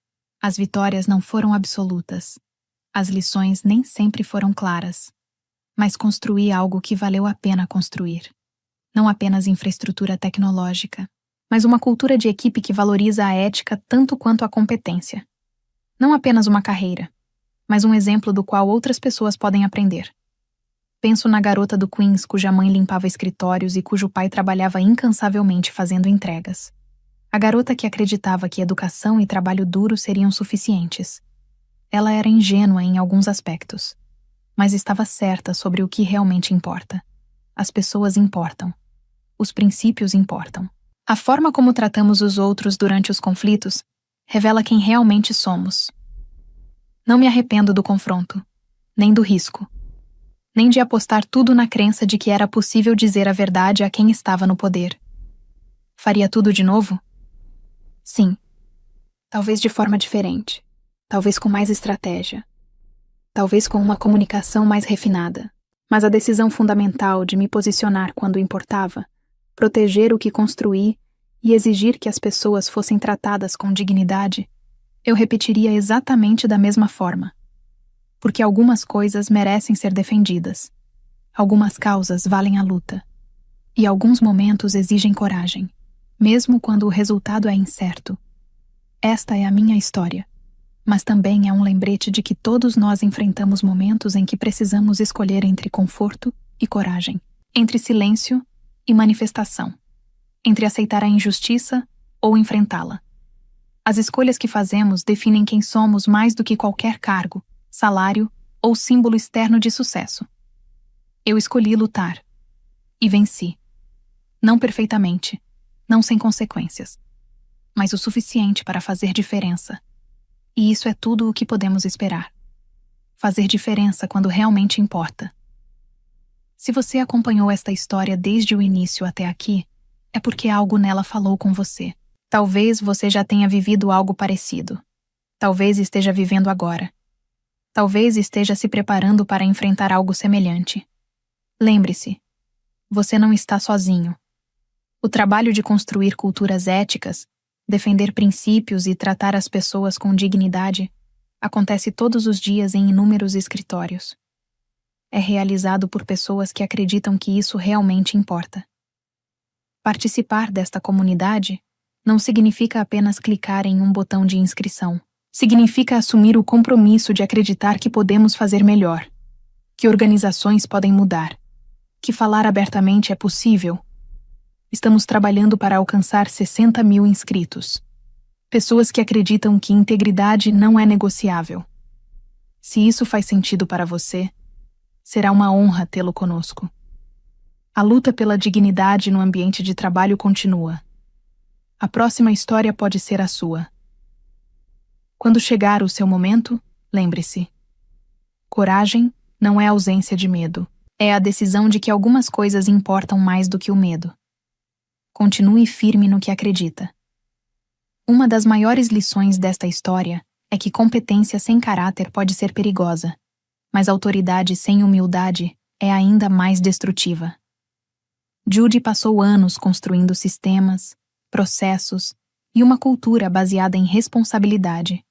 As vitórias não foram absolutas. As lições nem sempre foram claras. Mas construí algo que valeu a pena construir. Não apenas infraestrutura tecnológica, mas uma cultura de equipe que valoriza a ética tanto quanto a competência. Não apenas uma carreira, mas um exemplo do qual outras pessoas podem aprender. Penso na garota do Queens cuja mãe limpava escritórios e cujo pai trabalhava incansavelmente fazendo entregas. A garota que acreditava que educação e trabalho duro seriam suficientes. Ela era ingênua em alguns aspectos, mas estava certa sobre o que realmente importa. As pessoas importam. Os princípios importam. A forma como tratamos os outros durante os conflitos revela quem realmente somos. Não me arrependo do confronto, nem do risco, nem de apostar tudo na crença de que era possível dizer a verdade a quem estava no poder. Faria tudo de novo? Sim. Talvez de forma diferente. Talvez com mais estratégia. Talvez com uma comunicação mais refinada. Mas a decisão fundamental de me posicionar quando importava, proteger o que construí e exigir que as pessoas fossem tratadas com dignidade, eu repetiria exatamente da mesma forma. Porque algumas coisas merecem ser defendidas. Algumas causas valem a luta. E alguns momentos exigem coragem, mesmo quando o resultado é incerto. Esta é a minha história. Mas também é um lembrete de que todos nós enfrentamos momentos em que precisamos escolher entre conforto e coragem, entre silêncio e manifestação. entre aceitar a injustiça ou enfrentá-la. As escolhas que fazemos definem quem somos mais do que qualquer cargo, salário ou símbolo externo de sucesso. Eu escolhi lutar. E venci. Não perfeitamente, não sem consequências, mas o suficiente para fazer diferença. E isso é tudo o que podemos esperar. Fazer diferença quando realmente importa. Se você acompanhou esta história desde o início até aqui, é porque algo nela falou com você. Talvez você já tenha vivido algo parecido. Talvez esteja vivendo agora. Talvez esteja se preparando para enfrentar algo semelhante. Lembre-se, você não está sozinho. O trabalho de construir culturas éticas, defender princípios e tratar as pessoas com dignidade acontece todos os dias em inúmeros escritórios. É realizado por pessoas que acreditam que isso realmente importa. Participar desta comunidade não significa apenas clicar em um botão de inscrição. Significa assumir o compromisso de acreditar que podemos fazer melhor, que organizações podem mudar, que falar abertamente é possível. Estamos trabalhando para alcançar 60 mil inscritos. Pessoas que acreditam que integridade não é negociável. Se isso faz sentido para você, será uma honra tê-lo conosco. A luta pela dignidade no ambiente de trabalho continua. A próxima história pode ser a sua. Quando chegar o seu momento, lembre-se. Coragem não é ausência de medo. É a decisão de que algumas coisas importam mais do que o medo. Continue firme no que acredita. Uma das maiores lições desta história é que competência sem caráter pode ser perigosa, mas autoridade sem humildade é ainda mais destrutiva. Judy passou anos construindo sistemas, processos e uma cultura baseada em responsabilidade,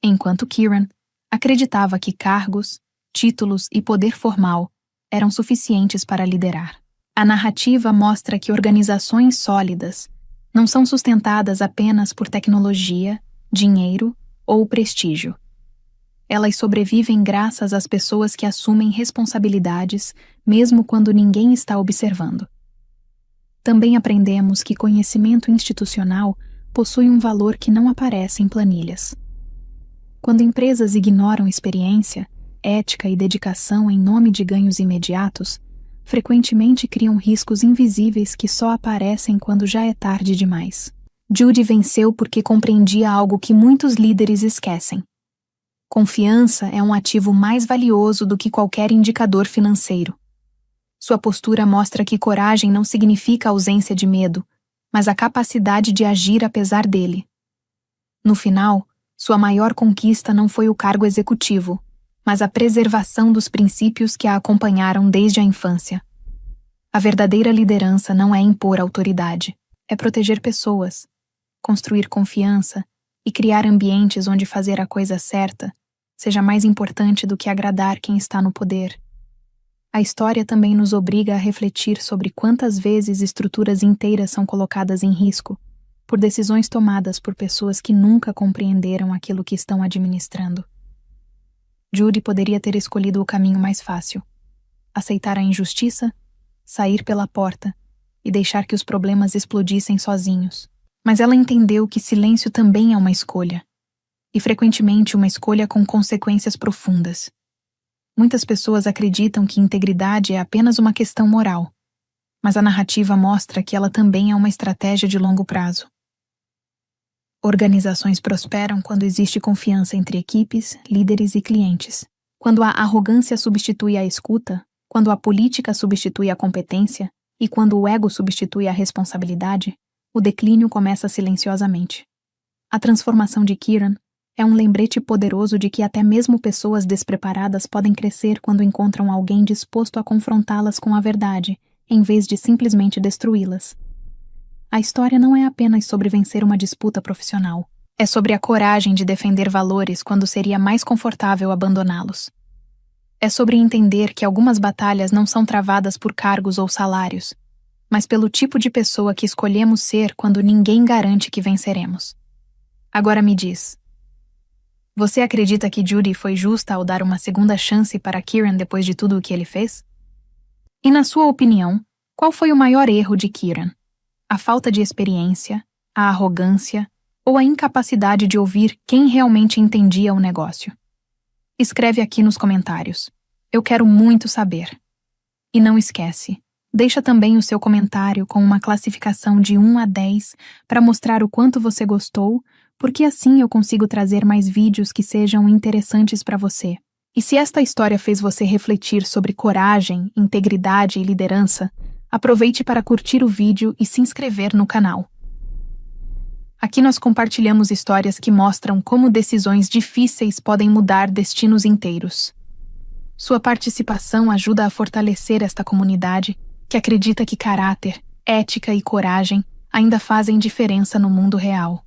enquanto Kieran acreditava que cargos, títulos e poder formal eram suficientes para liderar. A narrativa mostra que organizações sólidas não são sustentadas apenas por tecnologia, dinheiro ou prestígio. Elas sobrevivem graças às pessoas que assumem responsabilidades, mesmo quando ninguém está observando. Também aprendemos que conhecimento institucional possui um valor que não aparece em planilhas. Quando empresas ignoram experiência, ética e dedicação em nome de ganhos imediatos, frequentemente criam riscos invisíveis que só aparecem quando já é tarde demais. Judy venceu porque compreendia algo que muitos líderes esquecem. Confiança é um ativo mais valioso do que qualquer indicador financeiro. Sua postura mostra que coragem não significa ausência de medo, mas a capacidade de agir apesar dele. No final, sua maior conquista não foi o cargo executivo, mas a preservação dos princípios que a acompanharam desde a infância. A verdadeira liderança não é impor autoridade, é proteger pessoas, construir confiança e criar ambientes onde fazer a coisa certa seja mais importante do que agradar quem está no poder. A história também nos obriga a refletir sobre quantas vezes estruturas inteiras são colocadas em risco por decisões tomadas por pessoas que nunca compreenderam aquilo que estão administrando. Judy poderia ter escolhido o caminho mais fácil: aceitar a injustiça, sair pela porta e deixar que os problemas explodissem sozinhos. Mas ela entendeu que silêncio também é uma escolha, e frequentemente uma escolha com consequências profundas. Muitas pessoas acreditam que integridade é apenas uma questão moral, mas a narrativa mostra que ela também é uma estratégia de longo prazo. Organizações prosperam quando existe confiança entre equipes, líderes e clientes. Quando a arrogância substitui a escuta, quando a política substitui a competência e quando o ego substitui a responsabilidade, o declínio começa silenciosamente. A transformação de Kieran é um lembrete poderoso de que até mesmo pessoas despreparadas podem crescer quando encontram alguém disposto a confrontá-las com a verdade, em vez de simplesmente destruí-las. A história não é apenas sobre vencer uma disputa profissional. É sobre a coragem de defender valores quando seria mais confortável abandoná-los. É sobre entender que algumas batalhas não são travadas por cargos ou salários, mas pelo tipo de pessoa que escolhemos ser quando ninguém garante que venceremos. Agora me diz, você acredita que Judy foi justa ao dar uma segunda chance para Kieran depois de tudo o que ele fez? E na sua opinião, qual foi o maior erro de Kieran? A falta de experiência, a arrogância ou a incapacidade de ouvir quem realmente entendia o negócio? Escreve aqui nos comentários. Eu quero muito saber. E não esquece, deixa também o seu comentário com uma classificação de 1 a 10 para mostrar o quanto você gostou, porque assim eu consigo trazer mais vídeos que sejam interessantes para você. E se esta história fez você refletir sobre coragem, integridade e liderança, aproveite para curtir o vídeo e se inscrever no canal. Aqui nós compartilhamos histórias que mostram como decisões difíceis podem mudar destinos inteiros. Sua participação ajuda a fortalecer esta comunidade que acredita que caráter, ética e coragem ainda fazem diferença no mundo real.